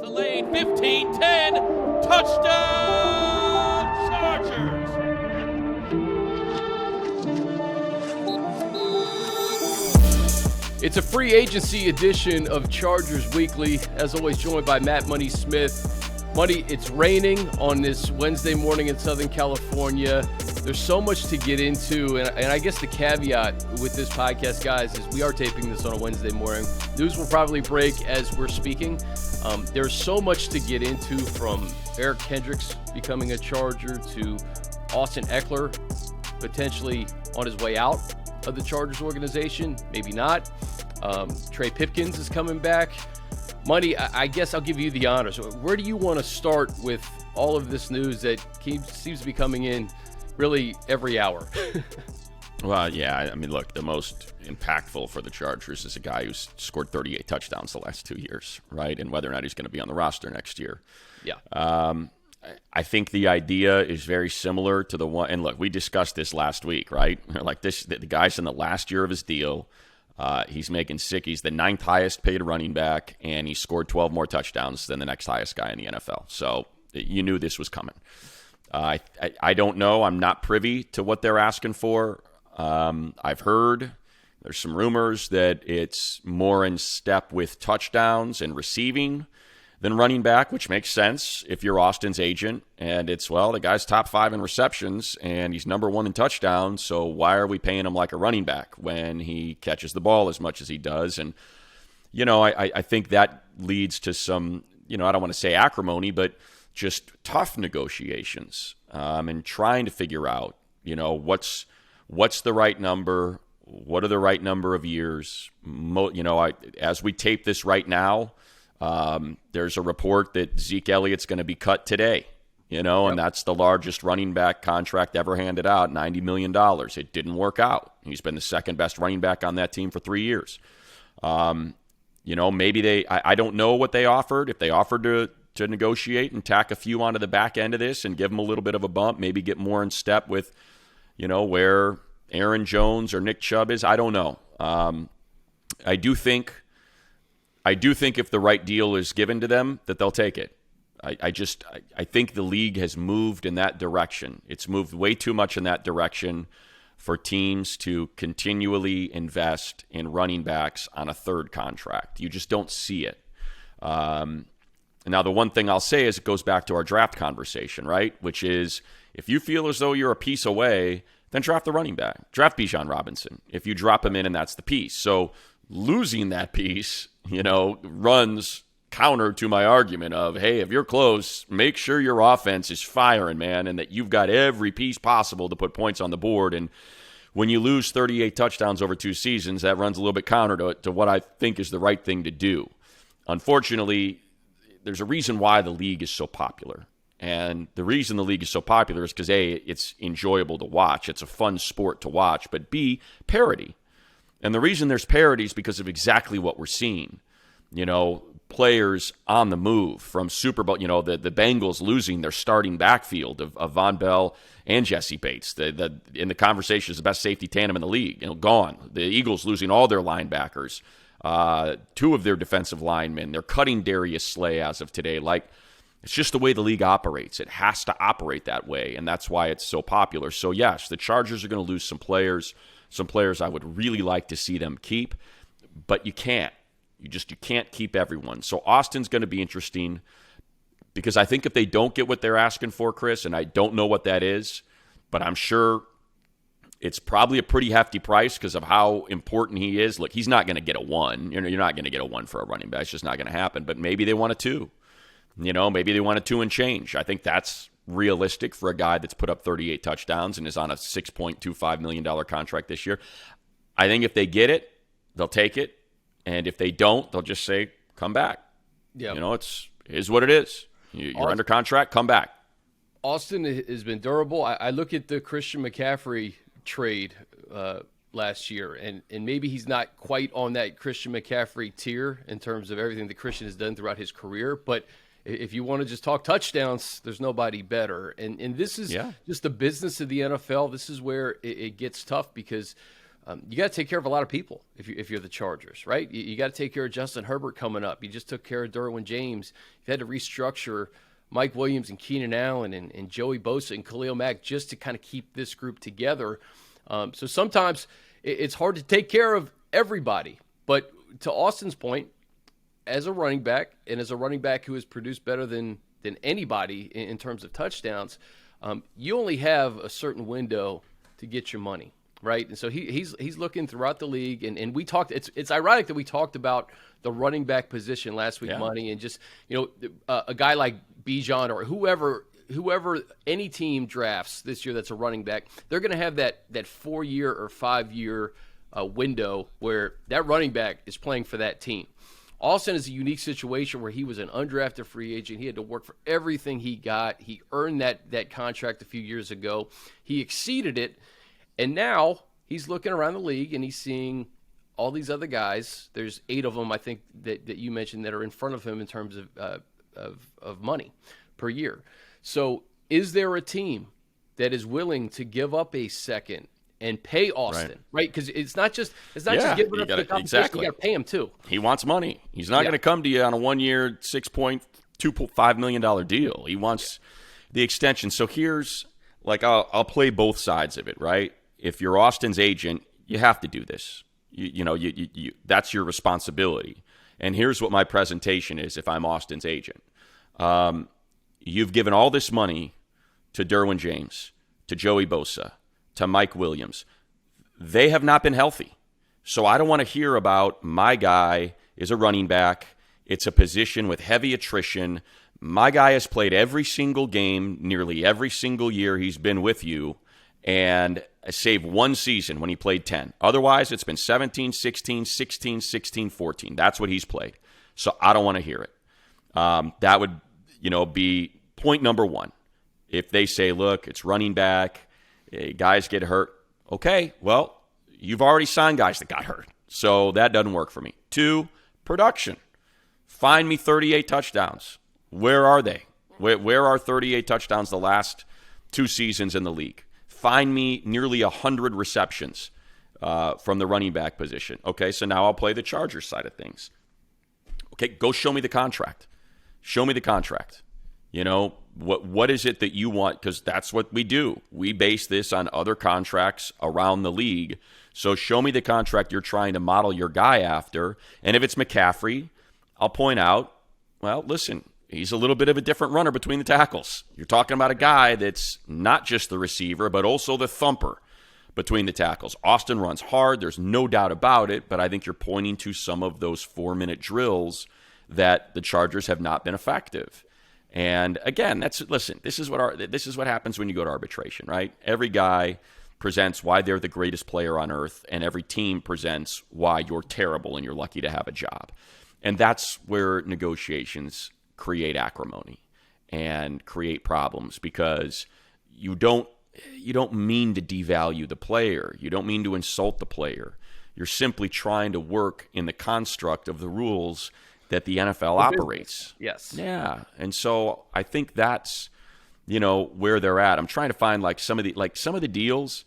the lane, 15-10, touchdown Chargers! It's a free agency edition of Chargers Weekly. As always, joined by Matt Money Smith. Money, it's raining on this Wednesday morning in Southern California. There's so much to get into, and I guess the caveat with this podcast, guys, is we are taping this on a Wednesday morning. News will probably break as we're speaking. There's so much to get into, from Eric Kendricks becoming a Charger to Austin Ekeler potentially on his way out of the Chargers organization, maybe not. Trey Pipkins is coming back. Money, I guess I'll give you the honors. Where do you want to start with all of this news that seems to be coming in really every hour? Well, yeah, I mean, look, the most impactful for the Chargers is a guy who's scored 38 touchdowns the last 2 years, right? And whether or not he's going to be on the roster next year. Yeah. I think the idea is very similar to the one, and look, we discussed this last week, right? Like this, the guy's in the last year of his deal. He's making sick. He's the 9th highest paid running back, and he scored 12 more touchdowns than the next highest guy in the NFL. So you knew this was coming. I don't know. I'm not privy to what they're asking for. I've heard there's some rumors that it's more in step with touchdowns and receiving than running back, which makes sense if you're Austin's agent. And it's, well, the guy's top 5 in receptions and he's number 1 in touchdowns. So why are we paying him like a running back when he catches the ball as much as he does? And, I think that leads to some, I don't want to say acrimony, but just tough negotiations and trying to figure out, what's the right number? What are the right number of years? As we tape this right now, there's a report that Zeke Elliott's going to be cut today, and that's the largest running back contract ever handed out, $90 million. It didn't work out. He's been the second best running back on that team for 3 years. Maybe I don't know what they offered. If they offered to negotiate and tack a few onto the back end of this and give them a little bit of a bump, maybe get more in step with, where Aaron Jones or Nick Chubb is, I don't know. I do think if the right deal is given to them, that they'll take it. I think the league has moved in that direction. It's moved way too much in that direction for teams to continually invest in running backs on a third contract. You just don't see it. Now, the one thing I'll say is it goes back to our draft conversation, right? Which is, if you feel as though you're a piece away, then draft the running back. Draft Bijan Robinson if you drop him in and that's the piece. So losing that piece, runs counter to my argument of, hey, if you're close, make sure your offense is firing, man, and that you've got every piece possible to put points on the board. And when you lose 38 touchdowns over 2 seasons, that runs a little bit counter to what I think is the right thing to do. Unfortunately, there's a reason why the league is so popular. And the reason the league is so popular is because, A, it's enjoyable to watch. It's a fun sport to watch. But B, parity. And the reason there's parity is because of exactly what we're seeing. Players on the move from Super Bowl, the Bengals losing their starting backfield of Von Bell and Jesse Bates. In the conversation is the best safety tandem in the league, gone. The Eagles losing all their linebackers, 2 of their defensive linemen. They're cutting Darius Slay as of today. It's just the way the league operates. It has to operate that way, and that's why it's so popular. So, yes, the Chargers are going to lose some players I would really like to see them keep, but you can't. You can't keep everyone. So Austin's going to be interesting because I think if they don't get what they're asking for, Chris, and I don't know what that is, but I'm sure it's probably a pretty hefty price because of how important he is. Look, he's not going to get a 1. You're not going to get a 1 for a running back. It's just not going to happen. But maybe they want a 2. Maybe they want a 2 and change. I think that's realistic for a guy that's put up 38 touchdowns and is on a $6.25 million contract this year. I think if they get it, they'll take it. And if they don't, they'll just say, come back. Yeah. It is what it is. You're under contract, come back. Austin has been durable. I look at the Christian McCaffrey trade last year, and maybe he's not quite on that Christian McCaffrey tier in terms of everything that Christian has done throughout his career, but if you want to just talk touchdowns, there's nobody better. And this is just the business of the NFL. This is where it gets tough because you got to take care of a lot of people if you're the Chargers, right? You got to take care of Justin Herbert coming up. You just took care of Derwin James. You've had to restructure Mike Williams and Keenan Allen and Joey Bosa and Khalil Mack just to kind of keep this group together. So sometimes it's hard to take care of everybody. But to Austin's point, as a running back, and as a running back who has produced better than anybody in terms of touchdowns, you only have a certain window to get your money. Right, and so he's looking throughout the league, and we talked. It's ironic that we talked about the running back position last week, Money, and just a guy like Bijan or whoever any team drafts this year that's a running back, they're going to have that 4-year or 5-year window where that running back is playing for that team. Austin is a unique situation where he was an undrafted free agent. He had to work for everything he got. He earned that contract a few years ago. He exceeded it. And now he's looking around the league and he's seeing all these other guys. There's 8 of them, I think, that you mentioned that are in front of him in terms of money per year. So is there a team that is willing to give up a second and pay Austin, right? Because it's not just giving up to the competition. Exactly. You got to pay him too. He wants money. He's not going to come to you on a 1-year, $6.25 million deal. He wants the extension. So here's, I'll play both sides of it, right? If you're Austin's agent, you have to do this. You that's your responsibility. And here's what my presentation is if I'm Austin's agent. You've given all this money to Derwin James, to Joey Bosa, to Mike Williams. They have not been healthy. So I don't want to hear about my guy is a running back. It's a position with heavy attrition. My guy has played every single game, nearly every single year he's been with you, and save one season when he played 10. Otherwise, it's been 17, 16, 16, 16, 14. That's what he's played. So I don't want to hear it. That would, be point number one. If they say, look, it's running back, guys get hurt. Okay, well, you've already signed guys that got hurt. So that doesn't work for me. 2, production. Find me 38 touchdowns. Where are they? Where are 38 touchdowns the last 2 seasons in the league? Find me nearly 100 receptions from the running back position. Okay, so now I'll play the Chargers side of things. Okay, go show me the contract. Show me the contract. What is it that you want? Because that's what we do. We base this on other contracts around the league. So show me the contract you're trying to model your guy after. And if it's McCaffrey, I'll point out, well, listen, he's a little bit of a different runner between the tackles. You're talking about a guy that's not just the receiver, but also the thumper between the tackles. Austin runs hard. There's no doubt about it, but I think you're pointing to some of those 4-minute drills that the Chargers have not been effective. And again, this is what happens when you go to arbitration, right? Every guy presents why they're the greatest player on earth, and every team presents why you're terrible and you're lucky to have a job. And that's where negotiations create acrimony and create problems, because you don't mean to devalue the player. You don't mean to insult the player. You're simply trying to work in the construct of the rules that the NFL operates. Yes. Yeah. And so I think that's, where they're at. I'm trying to find some of the deals.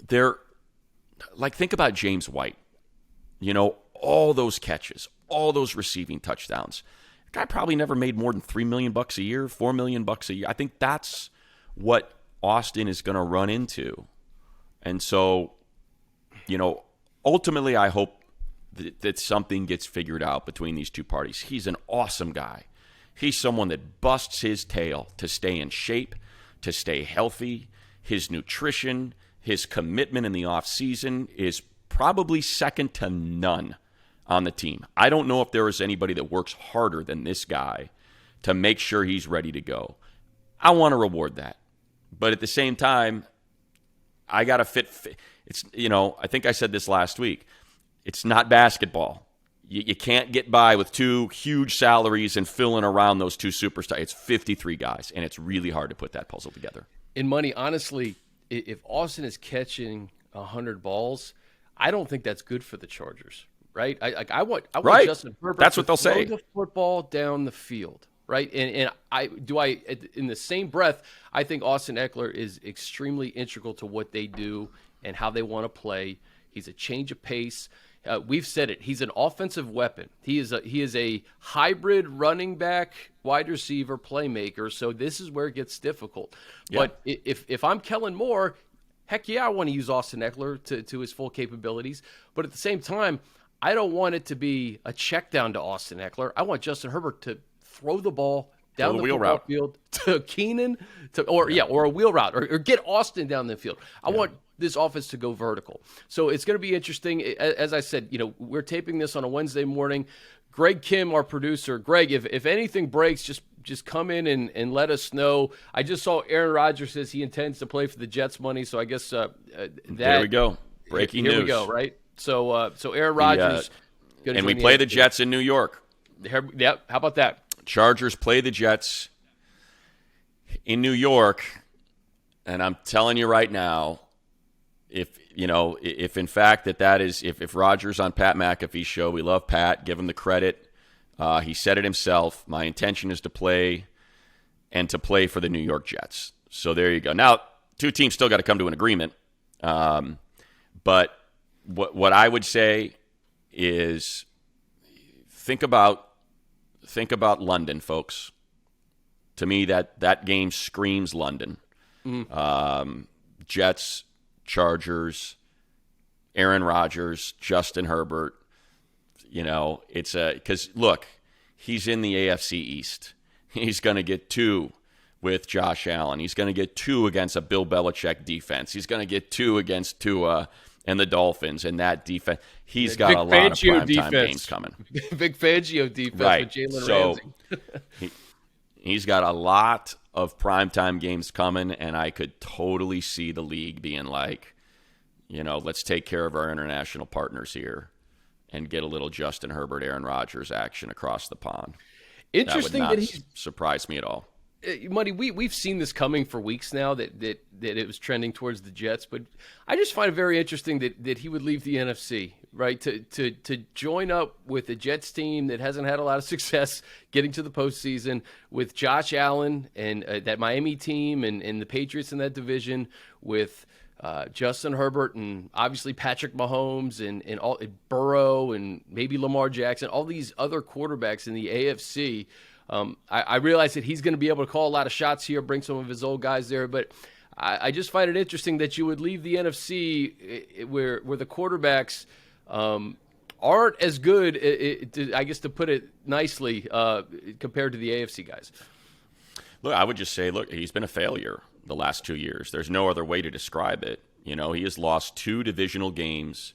They're think about James White. All those catches, all those receiving touchdowns. Guy probably never made more than $3 million a year, $4 million a year. I think that's what Austin is going to run into. And so, ultimately I hope that something gets figured out between these two parties. He's an awesome guy. He's someone that busts his tail to stay in shape, to stay healthy. His nutrition, his commitment in the offseason is probably second to none on the team. I don't know if there is anybody that works harder than this guy to make sure he's ready to go. I want to reward that. But at the same time, I got to fit. It's, I think I said this last week. It's not basketball. You can't get by with 2 huge salaries and fill in around those 2 superstars. It's 53 guys, and it's really hard to put that puzzle together. In Money, honestly, if Austin is catching 100 balls, I don't think that's good for the Chargers, right? I want Justin Herbert that's what they'll throw say. The football down the field, right? And in the same breath, I think Austin Ekeler is extremely integral to what they do and how they want to play. He's a change of pace. We've said it. He's an offensive weapon. He is a hybrid running back, wide receiver, playmaker. So this is where it gets difficult. Yeah. But if I'm Kellen Moore, heck yeah, I want to use Austin Ekeler to his full capabilities. But at the same time, I don't want it to be a check down to Austin Ekeler. I want Justin Herbert to throw the ball down the wheel route field to Keenan, or a wheel route, or get Austin down the field. I want this offense to go vertical. So it's going to be interesting. As I said, we're taping this on a Wednesday morning. Greg Kim, our producer. Greg, if anything breaks, just come in and let us know. I just saw Aaron Rodgers says he intends to play for the Jets money, so I guess there we go. Breaking news. Here we go, right? So Aaron Rodgers. And we play the Jets in New York. Yep. How about that? Chargers play the Jets in New York, and I'm telling you right now, if in fact that is if Rodgers on Pat McAfee's show, we love Pat, give him the credit. He said it himself. My intention is to play for the New York Jets. So there you go. Now, two teams still got to come to an agreement. But what I would say is think about London, folks. To me, that game screams London. Jets, Chargers, Aaron Rodgers, Justin Herbert. It's because look, he's in the AFC East. He's going to get 2 with Josh Allen. He's going to get 2 against a Bill Belichick defense. He's going to get 2 against Tua and the Dolphins and that defense. He's got a lot of primetime games coming. Big Fangio defense with Jalen Ramsey. He's got a lot of primetime games coming, and I could totally see the league being like, let's take care of our international partners here and get a little Justin Herbert, Aaron Rodgers action across the pond. Interesting that would not surprise me at all. Money, we've seen this coming for weeks now that it was trending towards the Jets, but I just find it very interesting that he would leave the NFC, right, to join up with a Jets team that hasn't had a lot of success getting to the postseason, with Josh Allen and that Miami team and the Patriots in that division, with Justin Herbert and obviously Patrick Mahomes and all Burrow and maybe Lamar Jackson, all these other quarterbacks in the AFC. I realize that he's going to be able to call a lot of shots here, bring some of his old guys there, but I just find it interesting that you would leave the NFC where the quarterbacks aren't as good, I guess to put it nicely, compared to the AFC guys. Look, I would just say, he's been a failure the last 2 years. There's no other way to describe it. He has lost 2 divisional games,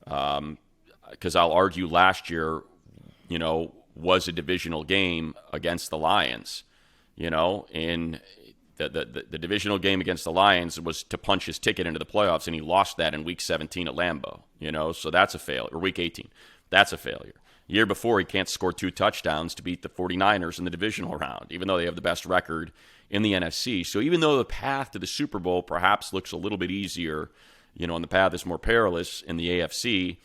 because I'll argue last year, was a divisional game against the Lions. In the divisional game against the Lions was to punch his ticket into the playoffs, and he lost that in Week 17 at Lambeau. So that's a failure. Or Week 18, that's a failure. The year before, he can't score 2 touchdowns to beat the 49ers in the divisional round, even though they have the best record in the NFC. So even though the path to the Super Bowl perhaps looks a little bit easier, and the path is more perilous in the AFC,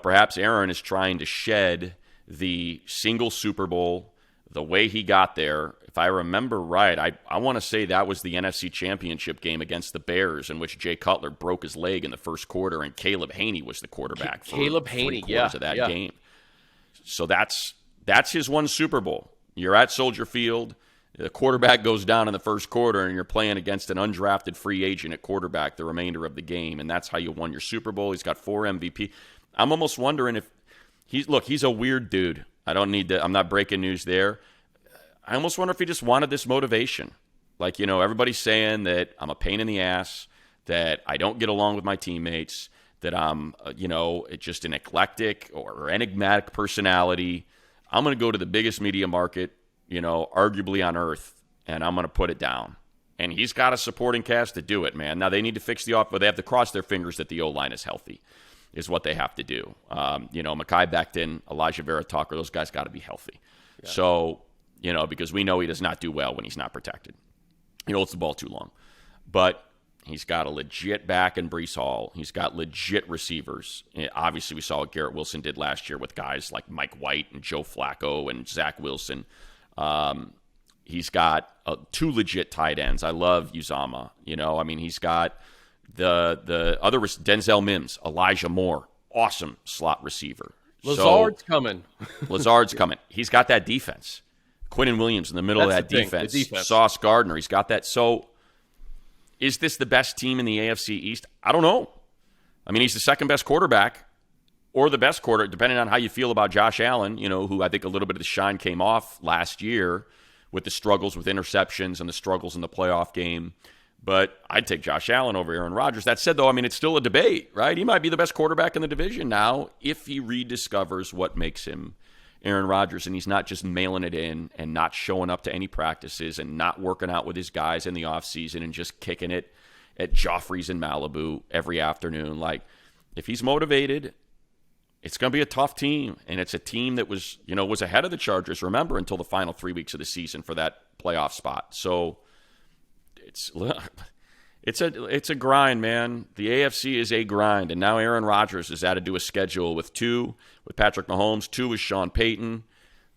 perhaps Aaron is trying to shed the single Super Bowl, the way he got there. If I remember right, I want to say that was the NFC Championship game against the Bears, in which Jay Cutler broke his leg in the first quarter, and Caleb Haney was the quarterback for 3 quarters of that game. So that's his one Super Bowl. You're at Soldier Field, the quarterback goes down in the first quarter, and you're playing against an undrafted free agent at quarterback the remainder of the game, and that's how you won your Super Bowl. He's got 4 MVP. I'm almost wondering if he's a weird dude. I'm not breaking news there. I almost wonder if he just wanted this motivation. Everybody's saying that I'm a pain in the ass, that I don't get along with my teammates, that I'm, just an eclectic or enigmatic personality. I'm going to go to the biggest media market, arguably on earth, and I'm going to put it down. And he's got a supporting cast to do it, man. Now, they need to fix the offense, but they have to cross their fingers that the O-line is healthy, is what they have to do. Mekhi Becton, Elijah Vera Tucker, those guys got to be healthy. Yeah. So, because we know he does not do well when he's not protected. He holds the ball too long. But he's got a legit back in Breece Hall. He's got legit receivers. Obviously, we saw what Garrett Wilson did last year with guys like Mike White and Joe Flacco and Zach Wilson. He's got 2 legit tight ends. I love Uzama. He's got The other Denzel Mims, Elijah Moore, awesome slot receiver. Lazard's coming. Lazard's coming. He's got that defense. Quinnen Williams in the middle of that defense. Sauce Gardner, he's got that. So is this the best team in the AFC East? I don't know. I mean, he's the second best quarterback or the best quarter, depending on how you feel about Josh Allen, who I think a little bit of the shine came off last year with the struggles with interceptions and the struggles in the playoff game. But I'd take Josh Allen over Aaron Rodgers. That said, though, I mean, it's still a debate, right? He might be the best quarterback in the division now if he rediscovers what makes him Aaron Rodgers, and he's not just mailing it in and not showing up to any practices and not working out with his guys in the offseason and just kicking it at Joffrey's in Malibu every afternoon. Like, if he's motivated, it's going to be a tough team, and it's a team that was ahead of the Chargers, remember, until the final 3 weeks of the season for that playoff spot. So it's a grind, man. The AFC is a grind, and now Aaron Rodgers is added to a schedule with 2 with Patrick Mahomes, 2 with Sean Payton.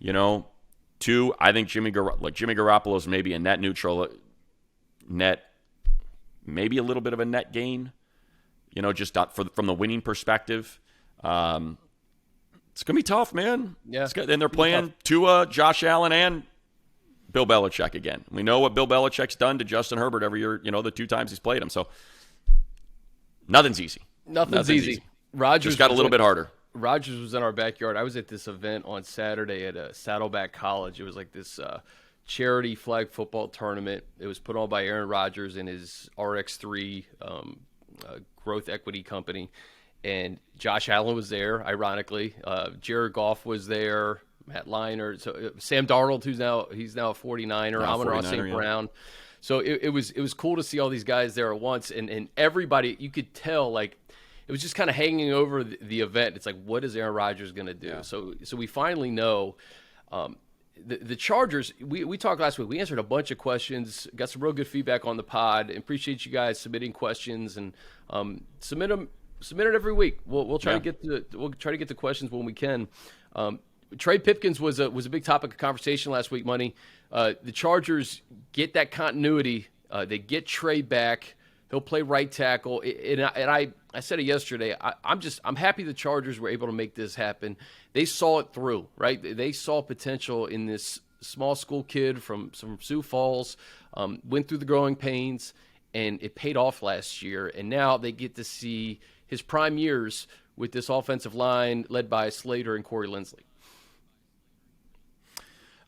2, I think Jimmy Garoppolo is maybe a net neutral, maybe a little bit of a net gain. Just from the winning perspective. It's gonna be tough, man. Yeah, and they're playing Tua, Josh Allen, and Bill Belichick again. We know what Bill Belichick's done to Justin Herbert every year, the 2 times he's played him. So nothing's easy. Nothing's easy. Rodgers just got a little bit harder. Rodgers was in our backyard. I was at this event on Saturday at Saddleback College. It was like this charity flag football tournament. It was put on by Aaron Rodgers and his RX3 growth equity company. And Josh Allen was there, ironically. Jared Goff was there. Matt Leinart, so Sam Darnold, he's now a 49er. Amon-Ra St. Brown. So it was cool to see all these guys there at once, and everybody, you could tell, like, it was just kind of hanging over the event. It's like, what is Aaron Rodgers going to do? Yeah. So we finally know. The Chargers, we talked last week. We answered a bunch of questions, got some real good feedback on the pod. Appreciate you guys submitting questions, and submit it every week. We'll try to get the questions when we can. Trey Pipkins was a big topic of conversation last week, Money. The Chargers get that continuity. They get Trey back. He'll play right tackle. And I said it yesterday. I'm happy the Chargers were able to make this happen. They saw it through, right? They saw potential in this small school kid from Sioux Falls, went through the growing pains, and it paid off last year. And now they get to see his prime years with this offensive line led by Slater and Corey Linsley.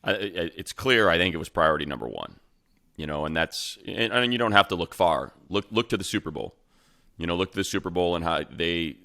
It's clear, I think it was priority number 1, and you don't have to look far. Look to the Super Bowl. Look to the Super Bowl and how the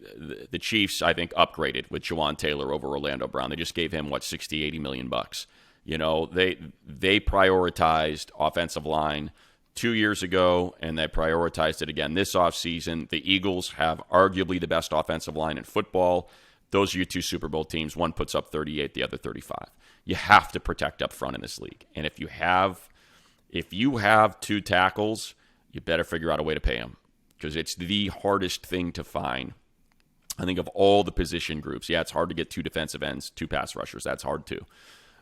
Chiefs, I think, upgraded with Jawan Taylor over Orlando Brown. They just gave him, $60-80 million bucks. They prioritized offensive line 2 years ago, and they prioritized it again this offseason. The Eagles have arguably the best offensive line in football. Those are your 2 Super Bowl teams. One puts up 38, the other 35. You have to protect up front in this league. And if you have 2 tackles, you better figure out a way to pay them, because it's the hardest thing to find. I think of all the position groups, it's hard to get 2 defensive ends, 2 pass rushers. That's hard too.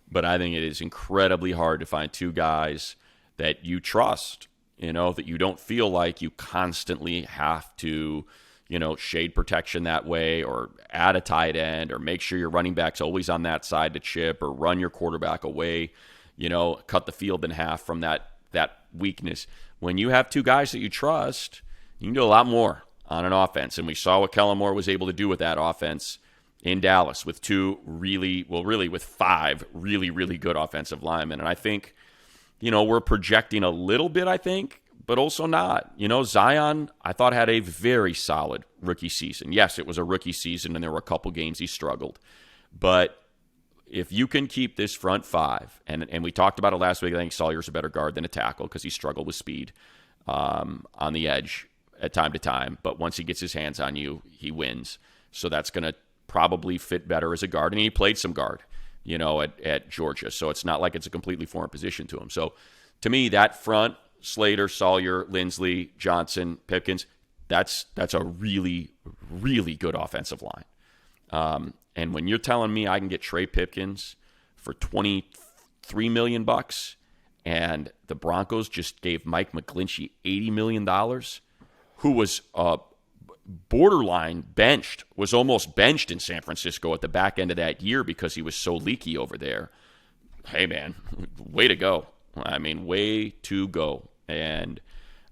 But I think it is incredibly hard to find 2 guys that you trust, that you don't feel like you constantly have to, shade protection that way, or add a tight end, or make sure your running back's always on that side to chip, or run your quarterback away, cut the field in half from that weakness. When you have 2 guys that you trust, you can do a lot more on an offense. And we saw what Kellen Moore was able to do with that offense in Dallas with 5 really, really good offensive linemen. And I think, we're projecting a little bit, I think, but also not. Zion, I thought, had a very solid rookie season. Yes, it was a rookie season, and there were a couple games he struggled. But if you can keep this front 5, and we talked about it last week, I think Sawyer's a better guard than a tackle because he struggled with speed on the edge at time to time. But once he gets his hands on you, he wins. So that's going to probably fit better as a guard. And he played some guard, at Georgia. So it's not like it's a completely foreign position to him. So to me, that front, Slater, Sawyer, Linsley, Johnson, Pipkins, that's a really, really good offensive line. And when you're telling me I can get Trey Pipkins for $23 million bucks, and the Broncos just gave Mike McGlinchey $80 million, who was borderline benched, was almost benched in San Francisco at the back end of that year because he was so leaky over there. Hey, man, way to go. I mean, way to go. And,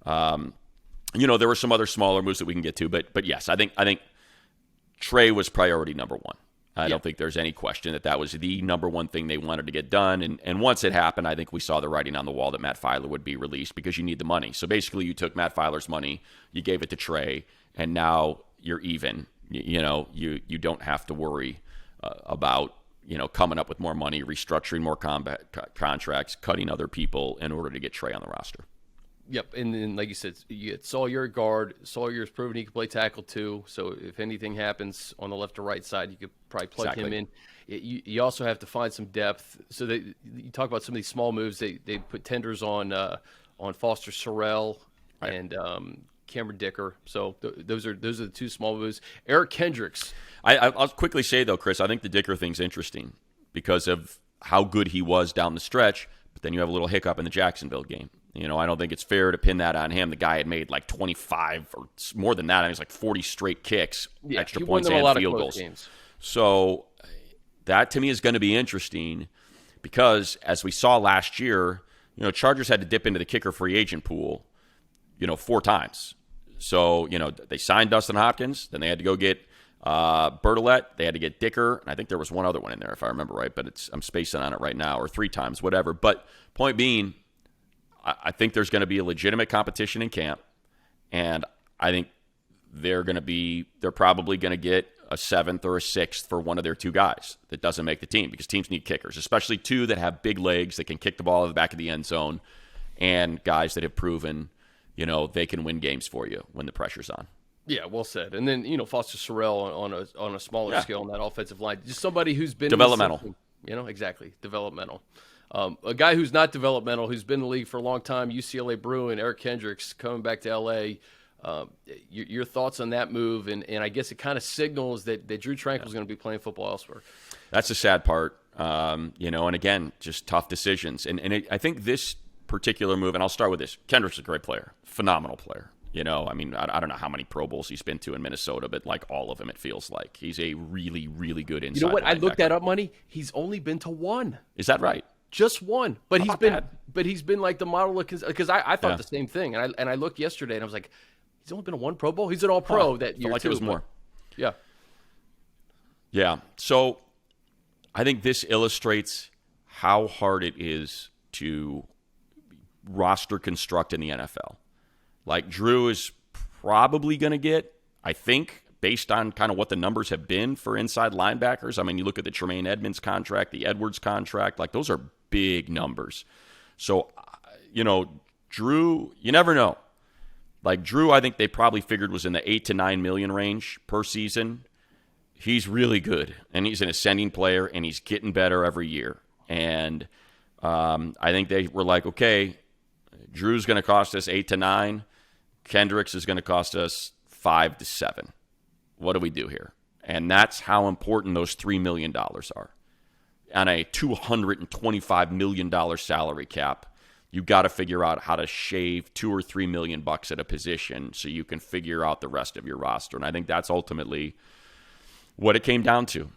there were some other smaller moves that we can get to. But yes, I think Trey was priority number one. I don't think there's any question that was the number one thing they wanted to get done. And once it happened, I think we saw the writing on the wall that Matt Filer would be released because you need the money. So basically you took Matt Filer's money, you gave it to Trey, and now you're even. You don't have to worry about coming up with more money, restructuring more contracts, cutting other people in order to get Trey on the roster. Yep, and then like you said, you get Sawyer guard. Sawyer's proven he can play tackle too. So if anything happens on the left or right side, you could probably plug him in. You also have to find some depth. So you talk about some of these small moves. They put tenders on Foster Sorrell and Cameron Dicker. So those are the two small moves. Eric Kendricks. I'll quickly say though, Chris, I think the Dicker thing's interesting because of how good he was down the stretch. But then you have a little hiccup in the Jacksonville game. I don't think it's fair to pin that on him. The guy had made like 25 or more than that. I mean, it's like 40 straight kicks, extra points, and field goals. Games. So that to me is going to be interesting because as we saw last year, Chargers had to dip into the kicker free agent pool, 4 times. So, they signed Dustin Hopkins, then they had to go get Bertolet, they had to get Dicker, and I think there was one other one in there if I remember right, but I'm spacing on it right now, or 3 times, whatever. But point being, I think there's going to be a legitimate competition in camp, and I think they're probably going to get a 7th or a 6th for one of their 2 guys that doesn't make the team because teams need kickers, especially 2 that have big legs that can kick the ball in the back of the end zone and guys that have proven, they can win games for you when the pressure's on. Yeah, well said. And then, Foster Sorrell on a smaller scale on that offensive line, just somebody who's been developmental. Exactly, developmental. A guy who's not developmental, who's been in the league for a long time, UCLA Bruin, Eric Kendricks, coming back to L.A. Your thoughts on that move, and I guess it kind of signals that Drew Tranquill's going to be playing football elsewhere. That's the sad part, and again, just tough decisions. I think this particular move, and I'll start with this, Kendricks is a great player, phenomenal player. I don't know how many Pro Bowls he's been to in Minnesota, but like all of them, it feels like. He's a really, really good inside linebacker. You know what? I looked that up, Money. He's only been to 1. Is that right? Just 1, but he's been like the model of because I thought the same thing, and I looked yesterday and I was like, he's only been to 1 Pro Bowl. He's an All Pro that year. Like it was more. Yeah. So I think this illustrates how hard it is to roster construct in the NFL. Like Drew is probably going to get, I think, based on kind of what the numbers have been for inside linebackers. I mean, you look at the Tremaine Edmonds contract, the Edwards contract, like those are big numbers. So, Drew, you never know. Like Drew, I think they probably figured was in the $8 to $9 million range per season. He's really good, and he's an ascending player, and he's getting better every year. And I think they were like, okay, Drew's going to cost us 8 to 9. Kendricks is going to cost us 5 to 7. What do we do here? And that's how important those $3 million are. On a $225 million salary cap, you got to figure out how to shave $2 or $3 million bucks at a position so you can figure out the rest of your roster. And I think that's ultimately what it came down to.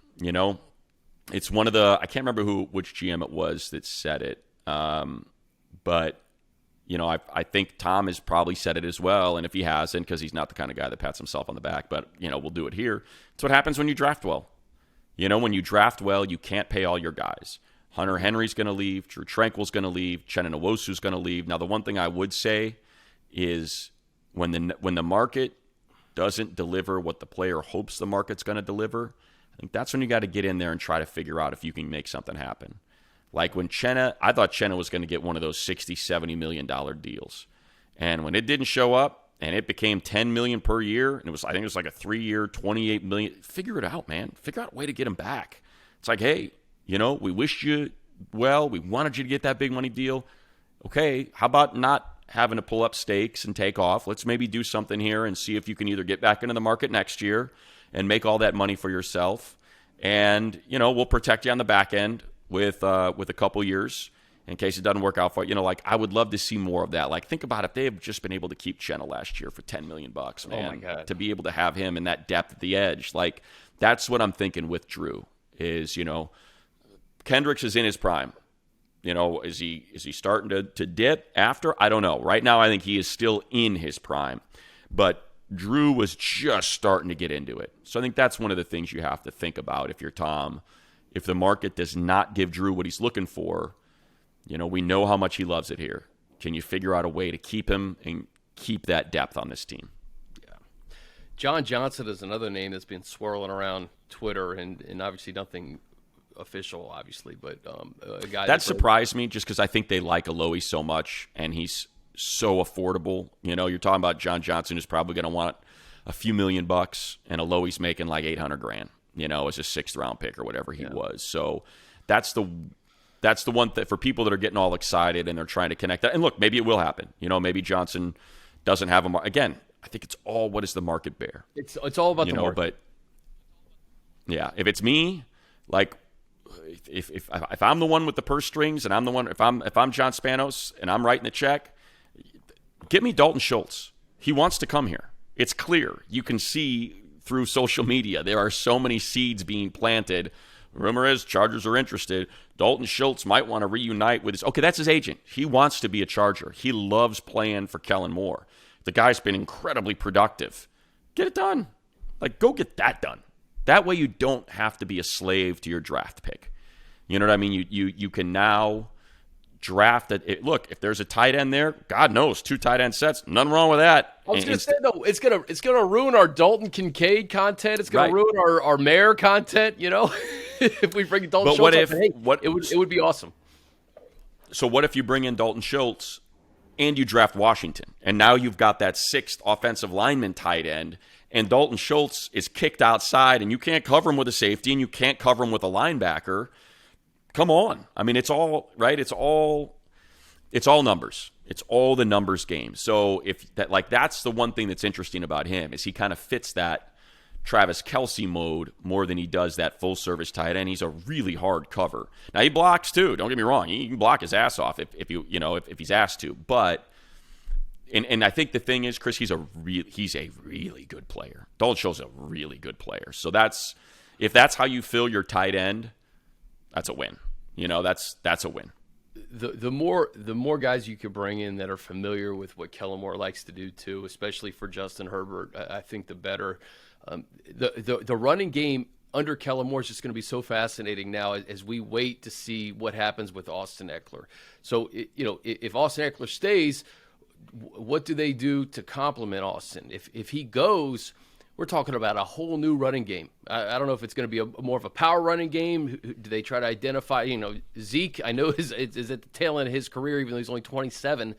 It's one of the, I can't remember which GM it was that said it, but I think Tom has probably said it as well, and if he hasn't, because he's not the kind of guy that pats himself on the back, but, we'll do it here. It's what happens when you draft well. When you draft well, you can't pay all your guys. Hunter Henry's going to leave. Drew Tranquill's going to leave. Chenna Nwosu's going to leave. Now, the one thing I would say is when the market doesn't deliver what the player hopes the market's going to deliver, I think that's when you got to get in there and try to figure out if you can make something happen. Like when I thought Chenna was going to get one of those $60, $70 million deals. And when it didn't show up and it became $10 million per year, and I think it was like a 3-year, $28 million, figure it out, man. Figure out a way to get him back. It's like, hey, we wished you well. We wanted you to get that big money deal. Okay, how about not having to pull up stakes and take off? Let's maybe do something here and see if you can either get back into the market next year and make all that money for yourself. And, we'll protect you on the back end with a couple years, in case it doesn't work out for you. Like, I would love to see more of that. Like, think about if they have just been able to keep Chenna last year for $10 million, man. Oh my God. To be able to have him in that depth at the edge. Like, that's what I'm thinking with Drew is, Kendricks is in his prime. Is he starting to dip after? I don't know. Right now, I think he is still in his prime. But Drew was just starting to get into it. So I think that's one of the things you have to think about if you're Tom. If the market does not give Drew what he's looking for, we know how much he loves it here. Can you figure out a way to keep him and keep that depth on this team? Yeah. John Johnson is another name that's been swirling around Twitter, and obviously nothing official, obviously, but a guy that surprised me just because I think they like Alohi so much, and he's so affordable. You're talking about John Johnson, who's probably going to want a few $1 million, and Alohi's making like $800,000. As a 6th round pick or whatever he was. So that's the one that for people that are getting all excited and they're trying to connect that. And look, maybe it will happen. Maybe Johnson doesn't have a again. I think it's all what does the market bear. It's all about the market. But yeah, if it's me, like if I'm the one with the purse strings and I'm the one if I'm John Spanos and I'm writing the check, get me Dalton Schultz. He wants to come here. It's clear. You can see through social media. There are so many seeds being planted. Rumor is Chargers are interested. Dalton Schultz might want to reunite with his... Okay, that's his agent. He wants to be a Charger. He loves playing for Kellen Moore. The guy's been incredibly productive. Get it done. Like, go get that done. That way you don't have to be a slave to your draft pick. You know what I mean? You can now draft it. Look, if there's a tight end there, God knows, 2 tight end sets, nothing wrong with that. I was going to say, though, it's gonna ruin our Dalton Kincaid content. It's gonna ruin our Mayer content. If we bring Dalton Schultz up, it would be awesome. So what if you bring in Dalton Schultz and you draft Washington, and now you've got that 6th offensive lineman tight end, and Dalton Schultz is kicked outside, and you can't cover him with a safety, and you can't cover him with a linebacker. Come on. I mean, it's all right. It's all numbers. It's all the numbers game. So that's the one thing that's interesting about him is he kind of fits that Travis Kelce mode more than he does that full service tight end. He's a really hard cover. Now he blocks too. Don't get me wrong. He can block his ass off if he's asked to. But and I think the thing is, Chris, he's a really good player. Dalton Schultz is a really good player. So if that's how you fill your tight end, that's a win. That's a win. The more guys you could bring in that are familiar with what Kellen Moore likes to do too, especially for Justin Herbert, I think the better. The running game under Kellen Moore is just going to be so fascinating now as we wait to see what happens with Austin Ekeler. So if Austin Ekeler stays, what do they do to complement Austin? If he goes, we're talking about a whole new running game. I don't know if it's going to be more of a power running game. Do they try to identify, Zeke, I know is at the tail end of his career, even though he's only 27.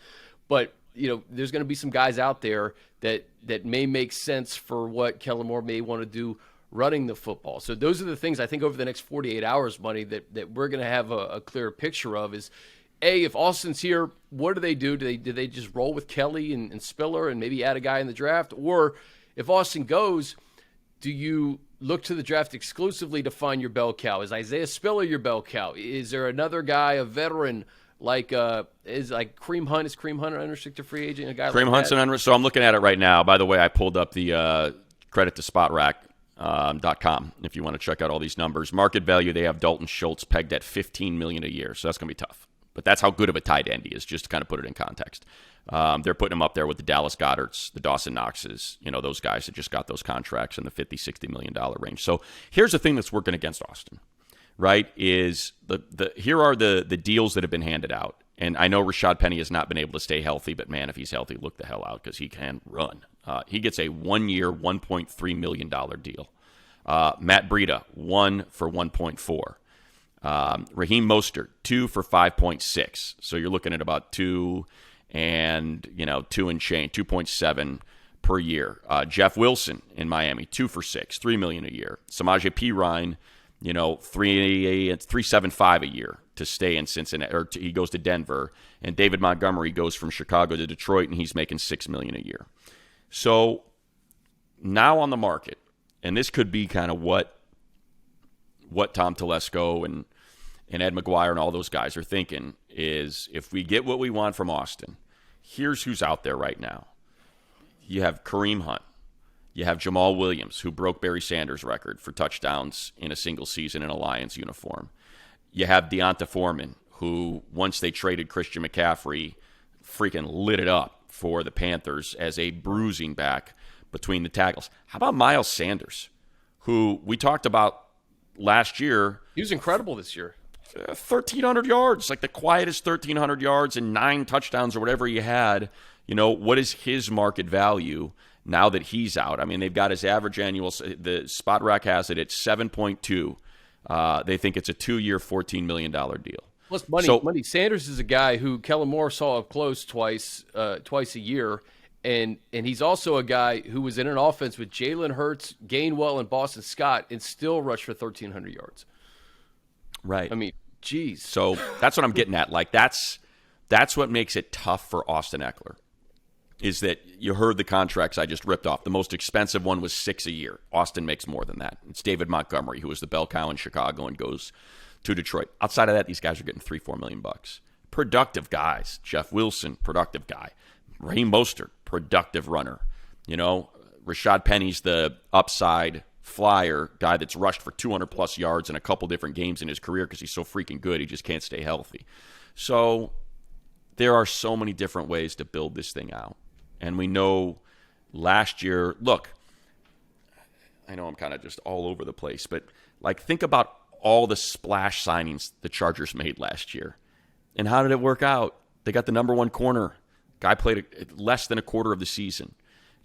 But, there's going to be some guys out there that may make sense for what Kellen Moore may want to do running the football. So those are the things I think over the next 48 hours, Money, that we're going to have a clearer picture of is, A, if Austin's here, what do they do? Do they just roll with Kelly and Spiller and maybe add a guy in the draft? Or if Austin goes, do you look to the draft exclusively to find your bell cow? Is Isaiah Spiller your bell cow? Is there another guy, a veteran, like Kareem Hunt? Is Kareem Hunt an unrestricted free agent? Kareem Hunt's an unrestricted. So I'm looking at it right now. By the way, I pulled up the credit to SpotRack.com if you want to check out all these numbers. Market value, they have Dalton Schultz pegged at $15 million a year, so that's going to be tough. But that's how good of a tight end he is, just to kind of put it in context. They're putting him up there with the Dallas Goederts, the Dawson Knoxes, those guys that just got those contracts in the $50, $60 million range. So here's the thing that's working against Austin, right, is here are the deals that have been handed out. And I know Rashad Penny has not been able to stay healthy, but, man, if he's healthy, look the hell out because he can run. He gets a 1-year, $1.3 million deal. Matt Breida, 1 for 1.4. Raheem Mostert, 2 for 5.6. So you're looking at about 2 and 2 and change, 2.7 per year. Jeff Wilson in Miami, 2 for 6, $3 million a year. Samaje Perine, 3.75 a year to stay in Cincinnati, or he goes to Denver. And David Montgomery goes from Chicago to Detroit, and he's making $6 million a year. So now on the market, and this could be kind of what Tom Telesco and Ed McGuire and all those guys are thinking is, if we get what we want from Austin, here's who's out there right now. You have Kareem Hunt. You have Jamal Williams, who broke Barry Sanders' record for touchdowns in a single season in a Lions uniform. You have Deonta Foreman, who, once they traded Christian McCaffrey, freaking lit it up for the Panthers as a bruising back between the tackles. How about Miles Sanders, who we talked about last year? He was incredible this year. 1,300 yards, like the quietest 1,300 yards and 9 touchdowns or whatever he had. What is his market value now that he's out? I mean, they've got his average annual, the Spot Rack has it at 7.2. They think it's a 2-year, $14 million deal. Plus money. Sanders is a guy who Kellen Moore saw up close twice a year, and he's also a guy who was in an offense with Jalen Hurts, Gainwell, and Boston Scott, and still rushed for 1,300 yards. Right. I mean, geez. So that's what I'm getting at. Like that's what makes it tough for Austin Ekeler. Is that you heard the contracts I just ripped off. The most expensive one was $6 a year. Austin makes more than that. It's David Montgomery, who was the bell cow in Chicago and goes to Detroit. Outside of that, these guys are getting $3-4 million. Productive guys. Jeff Wilson, productive guy. Raheem Mostert, productive runner. Rashad Penny's the upside flyer guy that's rushed for 200-plus yards in a couple different games in his career because he's so freaking good. He just can't stay healthy. So there are so many different ways to build this thing out. And we know last year, look, I know I'm kind of just all over the place, but think about all the splash signings the Chargers made last year. And how did it work out? They got the number one corner. Guy played less than a quarter of the season.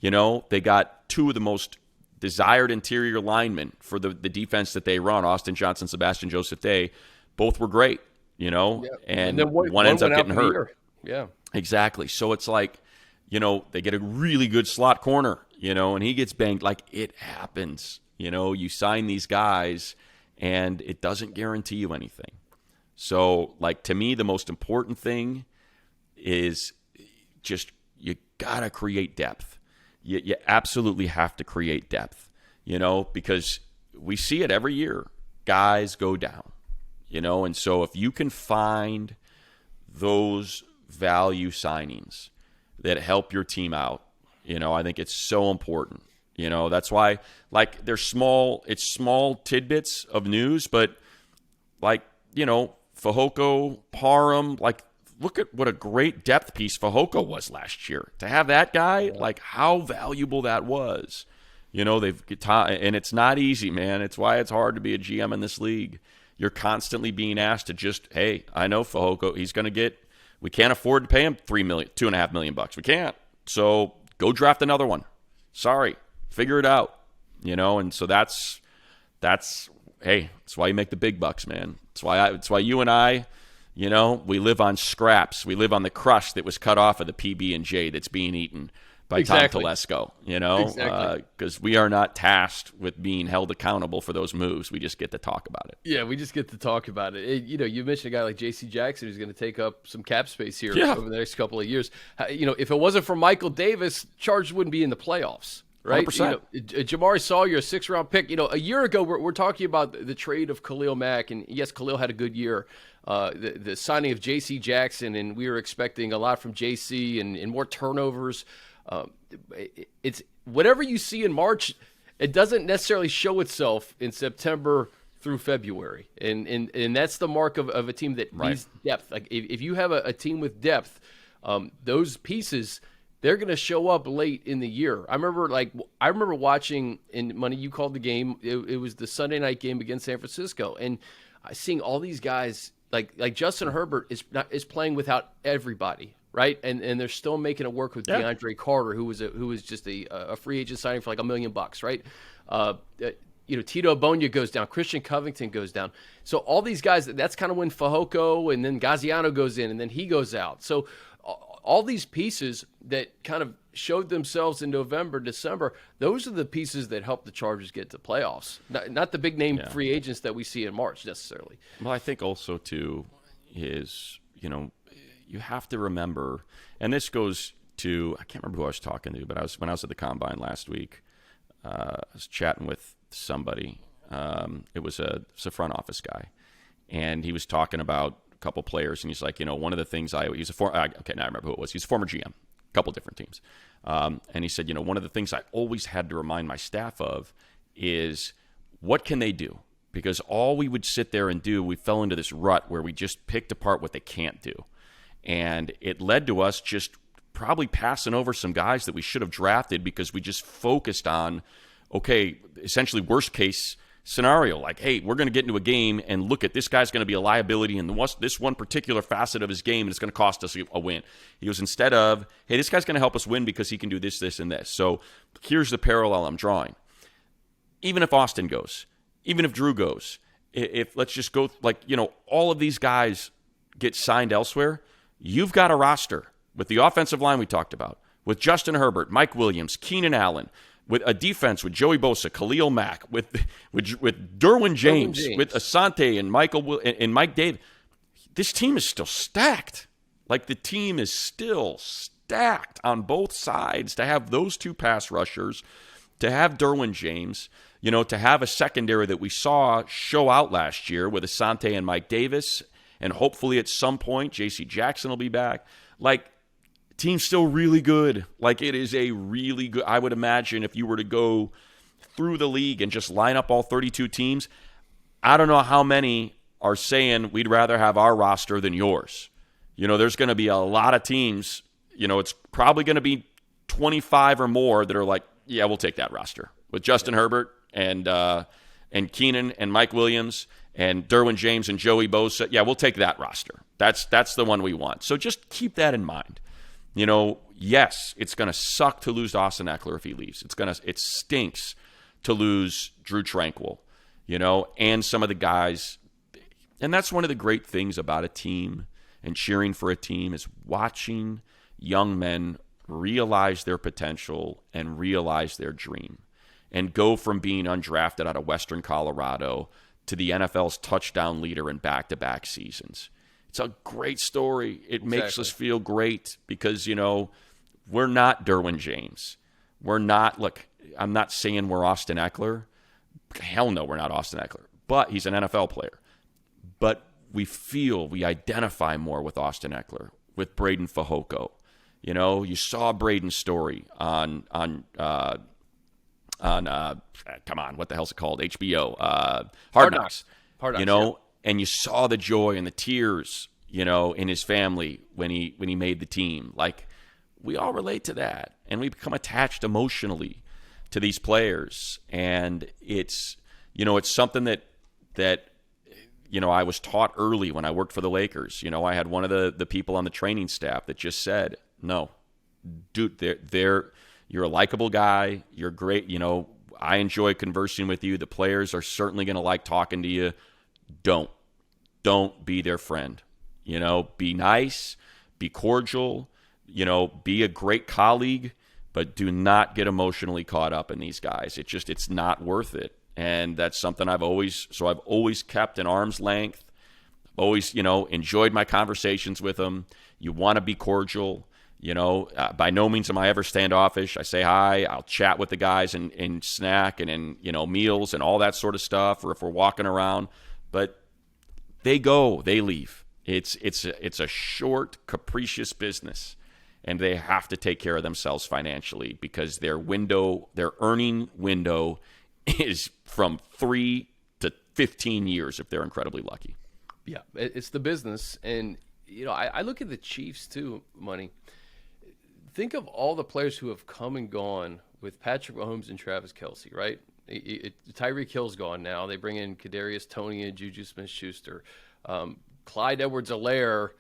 They got 2 of the most desired interior linemen for the defense that they run, Austin Johnson, Sebastian Joseph Day. Both were great, and then one ends up getting hurt. Yeah. Exactly. So it's they get a really good slot corner, and he gets banged. It happens. You sign these guys, and it doesn't guarantee you anything. So, to me, the most important thing is just you got to create depth. You absolutely have to create depth, because we see it every year. Guys go down, and so if you can find those value signings that help your team out, I think it's so important. That's why, they're it's small tidbits of news, but Fehoko, Parham, look at what a great depth piece Fehoko was last year. To have that guy, how valuable that was. And it's not easy, man. It's why it's hard to be a GM in this league. You're constantly being asked to just, hey, I know Fehoko, he's going to get, we can't afford to pay him $2.5 million. We can't. So go draft another one. Sorry, figure it out. And so that's why you make the big bucks, man. It's why you and I, we live on scraps. We live on the crust that was cut off of the PB&J that's being eaten by Tom Telesco, because we are not tasked with being held accountable for those moves. We just get to talk about it. Yeah, we just get to talk about it. You mentioned a guy like J.C. Jackson who's going to take up some cap space here over the next couple of years. If it wasn't for Michael Davis, Chargers wouldn't be in the playoffs. Right, 100%. Jamari Sawyer, a 6th-round pick. A year ago, we're talking about the trade of Khalil Mack, and yes, Khalil had a good year. The signing of J.C. Jackson, and we were expecting a lot from J.C. and more turnovers. It's whatever you see in March, it doesn't necessarily show itself in September through February, and that's the mark of a team that needs depth. If you have a team with depth, those pieces, they're going to show up late in the year. I remember watching, in Money, you called the game. It was the Sunday night game against San Francisco, and seeing all these guys like Justin Herbert is playing without everybody, right? And they're still making it work with DeAndre Carter, who was just a free agent signing for $1 million, right? Tito Bonya goes down, Christian Covington goes down. So all these guys, that's kind of when Fehoko and then Gaziano goes in, and then he goes out. So all these pieces that kind of showed themselves in November, December, those are the pieces that help the Chargers get to playoffs. Not the big name free agents that we see in March necessarily. Well, I think also too is, you have to remember, and this goes to, I can't remember who I was talking to, but when I was at the Combine last week, I was chatting with somebody. It was a front office guy. and he was talking about a couple players, and he's like, one of the things he's a former, okay, now I remember who it was. He's a former GM, a couple different teams. And he said, one of the things I always had to remind my staff of is what can they do? Because all we would sit there and do, we fell into this rut where we just picked apart what they can't do. And it led to us just probably passing over some guys that we should have drafted because we just focused on, okay, essentially worst case scenario. Like, hey, we're going to get into a game and look at this guy's going to be a liability in this one particular facet of his game, and it's going to cost us a win. He goes, instead of, hey, this guy's going to help us win because he can do this, this, and this. So here's the parallel I'm drawing. Even if Austin goes, even if Drew goes, if let's just go, all of these guys get signed elsewhere, you've got a roster with the offensive line we talked about, with Justin Herbert, Mike Williams, Keenan Allen, with a defense with Joey Bosa, Khalil Mack, with Derwin James, with Asante and Mike Davis. This team is still stacked. Like, the team is still stacked on both sides to have those two pass rushers, to have Derwin James, to have a secondary that we saw show out last year with Asante and Mike Davis, and hopefully at some point J.C. Jackson will be back. Like, team's still really good. Like, it is a really good, I would imagine if you were to go through the league and just line up all 32 teams, I don't know how many are saying we'd rather have our roster than yours. There's going to be a lot of teams, it's probably going to be 25 or more that are like, yeah, we'll take that roster with Justin Herbert and Keenan and Mike Williams and Derwin James and Joey Bosa. Yeah, we'll take that roster. That's the one we want. So just keep that in mind. Yes, it's going to suck to lose Austin Ekeler if he leaves. It stinks to lose Drew Tranquill, and some of the guys. And that's one of the great things about a team and cheering for a team is watching young men realize their potential and realize their dream and go from being undrafted out of Western Colorado to the NFL's touchdown leader in back-to-back seasons. It's a great story. It makes us feel great because, we're not Derwin James. We're not, look, I'm not saying we're Austin Ekeler. Hell no, we're not Austin Ekeler. But he's an NFL player. But we identify more with Austin Ekeler, with Braden Fehoko. You saw Braden's story on come on, what the hell's it called? HBO, Hard Knocks. And you saw the joy and the tears, in his family when he made the team. Like, we all relate to that, and we become attached emotionally to these players. And it's something that I was taught early when I worked for the Lakers. I had one of the people on the training staff that just said, "No, dude, you're a likable guy. You're great. I enjoy conversing with you. The players are certainly going to like talking to you. Don't be their friend. Be nice, be cordial, be a great colleague, but do not get emotionally caught up in these guys. It's not worth it." And that's something I've always kept an arm's length. Always, enjoyed my conversations with them. You want to be cordial. By no means am I ever standoffish. I say hi. I'll chat with the guys and snack and in meals and all that sort of stuff, or if we're walking around. But they leave. It's a short, capricious business, and they have to take care of themselves financially because their earning window is from 3 to 15 years if they're incredibly lucky. Yeah, it's the business. And, I look at the Chiefs too, Money. Think of all the players who have come and gone with Patrick Mahomes and Travis Kelce, right? Tyreek Hill's gone now. They bring in Kadarius Toney and Juju Smith-Schuster. Clyde Edwards-Helaire,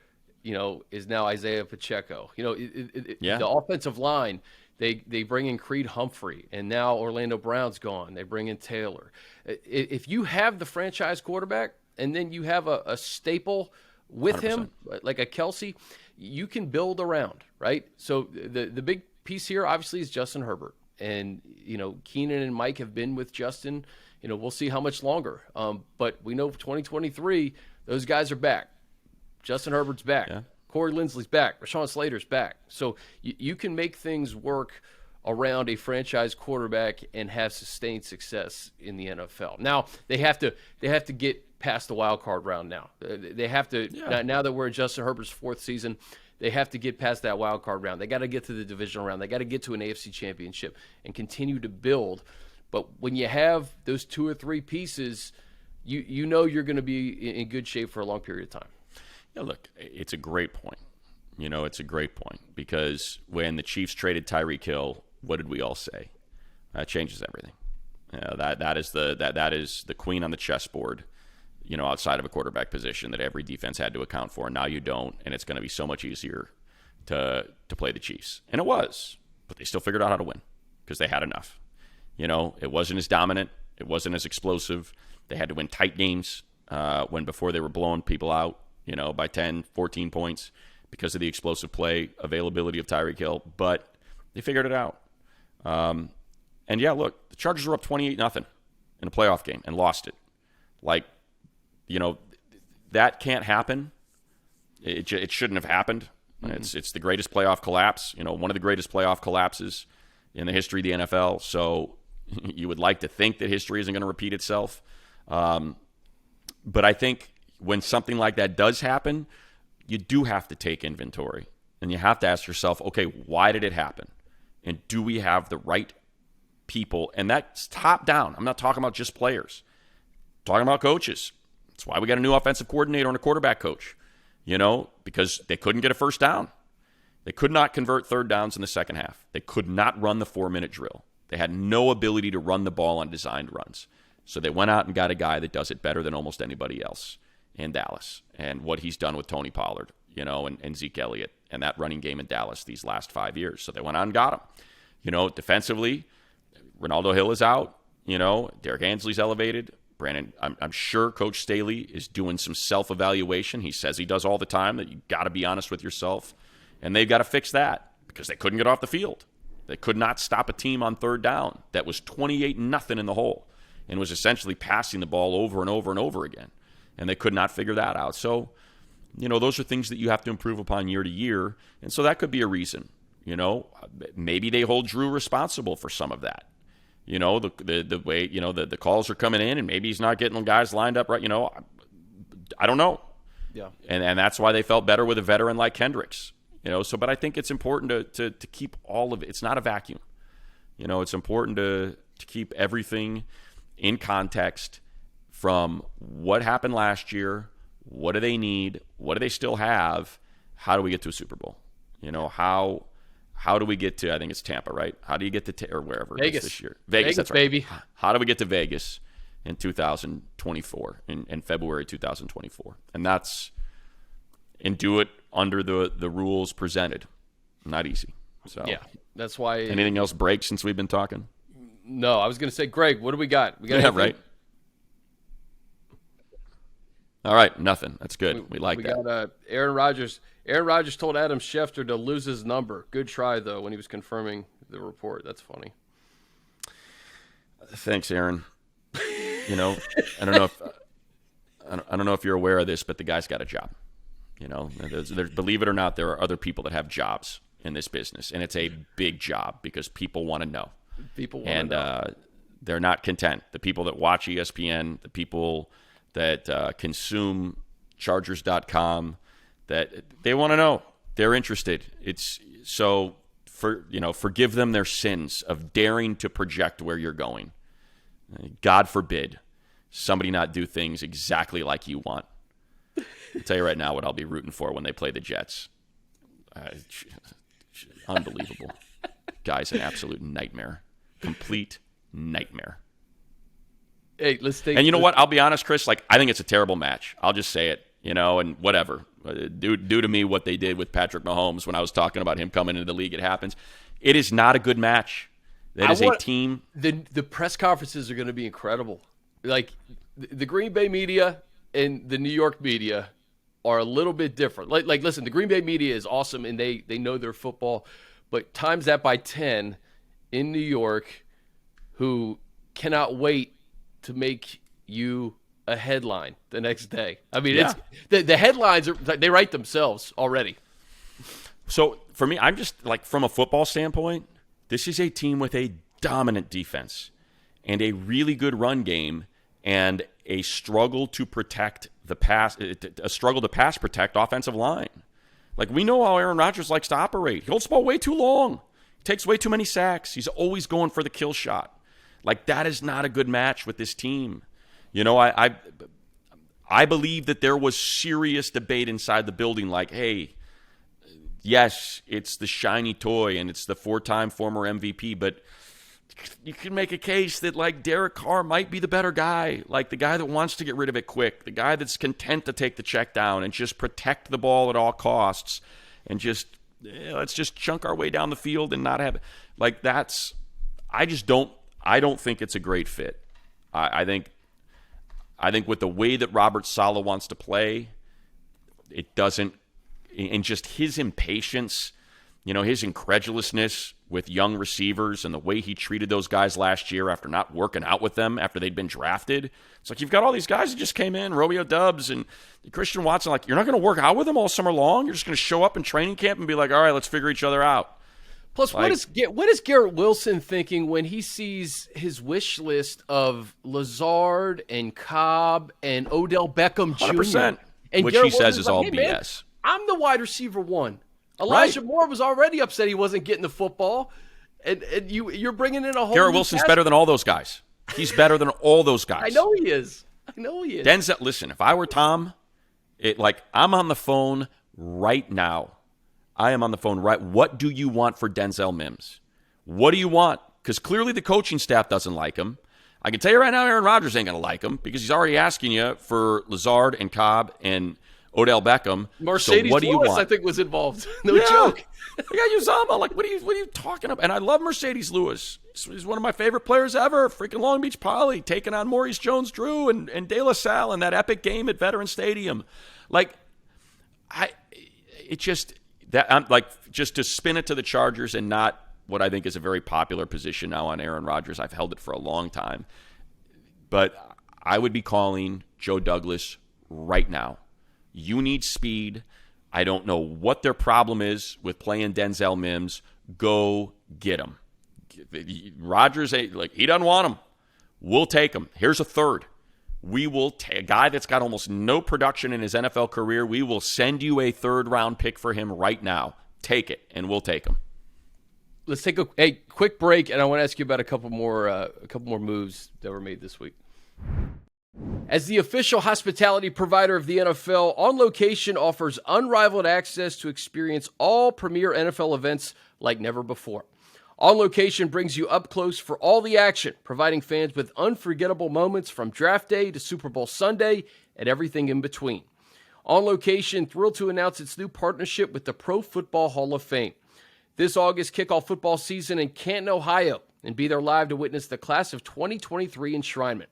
is now Isaiah Pacheco. The offensive line, they bring in Creed Humphrey, and now Orlando Brown's gone. They bring in Taylor. If you have the franchise quarterback and then you have a staple with 100%. Him, like a Kelce, you can build around, right? So the big piece here, obviously, is Justin Herbert. And, Keenan and Mike have been with Justin. We'll see how much longer. But we know for 2023, those guys are back. Justin Herbert's back. Yeah. Corey Linsley's back. Rashawn Slater's back. So you can make things work around a franchise quarterback and have sustained success in the NFL. Now they have to get past the wild card round. Now they have to now that we're in Justin Herbert's fourth season, they have to get past that wild card round. They got to get to the divisional round. They got to get to an AFC championship and continue to build. But when you have those 2 or 3 pieces, you know you're going to be in good shape for a long period of time. Yeah, look, it's a great point. It's a great point because when the Chiefs traded Tyreek Hill, what did we all say? That changes everything. That is the queen on the chessboard, outside of a quarterback position that every defense had to account for. And now you don't, and it's going to be so much easier to play the Chiefs. And it was, but they still figured out how to win because they had enough. It wasn't as dominant. It wasn't as explosive. They had to win tight games before they were blowing people out, by 10, 14 points because of the explosive play availability of Tyreek Hill. But they figured it out. And yeah, look, the Chargers were up 28-0 in a playoff game and lost it. That can't happen. It shouldn't have happened. Mm-hmm. It's the greatest playoff collapse, one of the greatest playoff collapses in the history of the NFL. So you would like to think that history isn't going to repeat itself. But I think when something like that does happen, you do have to take inventory. And you have to ask yourself, okay, why did it happen? And do we have the right people? And that's top down. I'm not talking about just players. I'm talking about coaches. That's why we got a new offensive coordinator and a quarterback coach, because they couldn't get a first down. They could not convert third downs in the second half. They could not run the 4-minute drill. They had no ability to run the ball on designed runs. So they went out and got a guy that does it better than almost anybody else in Dallas. And what he's done with Tony Pollard, and Zeke Elliott and that running game in Dallas these last 5 years. So they went out and got him. Defensively, Ronaldo Hill is out. Derek Ansley's elevated. Brandon, I'm sure Coach Staley is doing some self-evaluation. He says he does all the time, that you got to be honest with yourself. And they've got to fix that because they couldn't get off the field. They could not stop a team on third down that was 28-0 in the hole and was essentially passing the ball over and over and over again. And they could not figure that out. So, those are things that you have to improve upon year to year. And so that could be a reason. Maybe they hold Drew responsible for some of that. The way, the calls are coming in and maybe he's not getting guys lined up right. I don't know. Yeah. And that's why they felt better with a veteran like Kendricks. But I think it's important to keep all of it. It's not a vacuum. It's important to keep everything in context from what happened last year, what do they need, what do they still have, how do we get to a Super Bowl? How do we get to, I think it's Tampa, right? How do you get to, or wherever Vegas. It is this year? Vegas, that's right. Baby. How do we get to Vegas in 2024, in February 2024? And do it under the rules presented. Not easy. So yeah, that's why. Anything else break since we've been talking? No, I was going to say, Greg, what do we got? We got right. All right, nothing. That's good. We like that. We got Aaron Rodgers. Aaron Rodgers told Adam Schefter to lose his number. Good try, though, when he was confirming the report. That's funny. Thanks, Aaron. I don't know if you're aware of this, but the guy's got a job. Believe it or not, there are other people that have jobs in this business, and it's a big job because people want to know. People want to know. They're not content. The people that watch ESPN, the people that consume Chargers.com, that they want to know. They're interested. It's so forgive them their sins of daring to project where you're going. God forbid somebody not do things exactly like you want. I'll tell you right now what I'll be rooting for when they play the Jets. Unbelievable. Guy's an absolute nightmare. Complete nightmare. Hey, let's take. And you know what? I'll be honest, Chris. I think it's a terrible match. I'll just say it. And whatever. Do to me what they did with Patrick Mahomes when I was talking about him coming into the league. It happens. It is not a good match. That is a team. The press conferences are going to be incredible. The Green Bay media and the New York media are a little bit different. Listen, the Green Bay media is awesome and they know their football, but times that by 10 in New York, who cannot wait to make you a headline the next day. I mean, yeah. It's the headlines they write themselves already. So for me, I'm just from a football standpoint, This is a team with a dominant defense and a really good run game and a struggle to protect the pass, a struggle to pass protect offensive line. Like, we know how Aaron Rodgers likes to operate. He holds the ball way too long. He takes way too many sacks. He's always going for the kill shot. Like, that is not a good match with this team. You know, I believe that there was serious debate inside the building, like, hey, yes, it's the shiny toy and it's the 4-time former MVP, but you can make a case that, like, Derek Carr might be the better guy, like the guy that wants to get rid of it quick, the guy that's content to take the check down and just protect the ball at all costs and just, let's just chunk our way down the field and not have it. Like, I don't think it's a great fit. I think with the way that Robert Saleh wants to play, it doesn't, and just his impatience, you know, his incredulousness with young receivers and the way he treated those guys last year after not working out with them after they'd been drafted. It's like, you've got all these guys that just came in, Romeo Doubs and Christian Watson, like, you're not going to work out with them all summer long? You're just going to show up in training camp and be like, all right, let's figure each other out. Plus, like, what is Garrett Wilson thinking when he sees his wish list of Lazard and Cobb and Odell Beckham Jr.? 100%, and which Garrett he says Wilson's is like, all hey, BS. Man, I'm the wide receiver one. Elijah Moore was already upset he wasn't getting the football, and you're bringing in a whole. Garrett Wilson's better than all those guys. He's better than all those guys. I know he is. Denzel, listen, if I were Tom, I'm on the phone right now. I am on the phone right. What do you want for Denzel Mims? What do you want? Because clearly the coaching staff doesn't like him. I can tell you right now, Aaron Rodgers ain't going to like him because he's already asking you for Lazard and Cobb and Odell Beckham. Mercedes so what do you Lewis, want? I think, was involved. No joke. I got Uzama. Like, what are you talking about? And I love Mercedes Lewis. He's one of my favorite players ever. Freaking Long Beach Poly taking on Maurice Jones-Drew and De La Salle in that epic game at Veterans Stadium. Like, I'm like, just to spin it to the Chargers and not what I think is a very popular position now on Aaron Rodgers. I've held it for a long time. But I would be calling Joe Douglas right now. You need speed. I don't know what their problem is with playing Denzel Mims. Go get him. Rodgers, like, he doesn't want him. We'll take him. Here's a third. We will take a guy that's got almost no production in his NFL career. We will send you a 3rd-round pick for him right now. Take it, and we'll take him. Let's take a quick break, and I want to ask you about a couple more moves that were made this week. As the official hospitality provider of the NFL, On Location offers unrivaled access to experience all premier NFL events like never before. On Location brings you up close for all the action, providing fans with unforgettable moments from Draft Day to Super Bowl Sunday and everything in between. On Location, thrilled to announce its new partnership with the Pro Football Hall of Fame. This August, kick off football season in Canton, Ohio, and be there live to witness the class of 2023 enshrinement.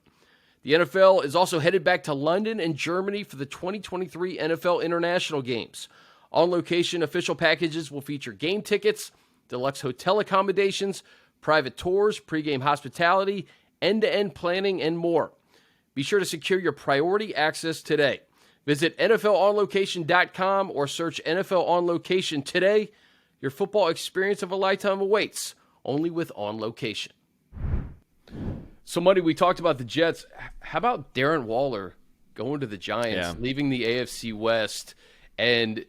The NFL is also headed back to London and Germany for the 2023 NFL International Games. On Location, official packages will feature game tickets, deluxe hotel accommodations, private tours, pregame hospitality, end-to-end planning, and more. Be sure to secure your priority access today. Visit NFLOnLocation.com or search NFL On Location today. Your football experience of a lifetime awaits, only with On Location. So, Money, we talked about the Jets. How about Darren Waller going to the Giants, leaving the AFC West, and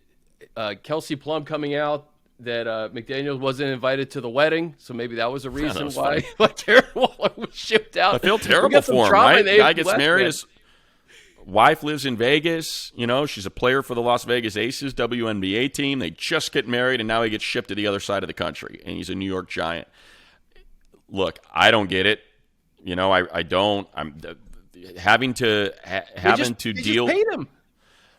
Kelsey Plum coming out that McDaniels wasn't invited to the wedding, so maybe that was a reason why Darren Waller was shipped out. I feel terrible for him, right? The guy gets married, his wife lives in Vegas. You know, she's a player for the Las Vegas Aces WNBA team. They just get married, and now he gets shipped to the other side of the country, and he's a New York Giant. Look, I don't get it. You know, I don't. I'm having to deal. Just paid him.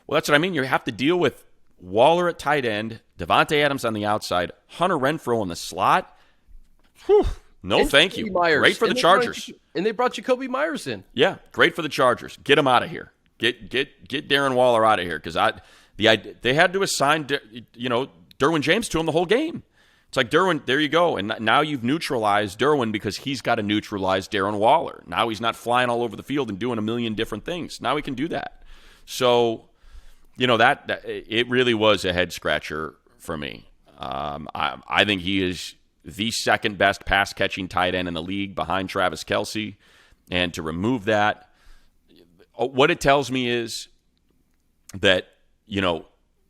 Well, that's what I mean. You have to deal with Waller at tight end, Devontae Adams on the outside, Hunter Renfrow in the slot. Whew, no, and thank you. Myers. Great for the Chargers. And they brought Jacoby Myers in. Yeah, great for the Chargers. Get him out of here. Get Darren Waller out of here because they had to assign Derwin James to him the whole game. It's like, Derwin, there you go. And now you've neutralized Derwin because he's got to neutralize Darren Waller. Now he's not flying all over the field and doing a million different things. Now he can do that. So, you know, that it really was a head scratcher for me. I think he is the second best pass catching tight end in the league behind Travis Kelce. And to remove that, what it tells me is that,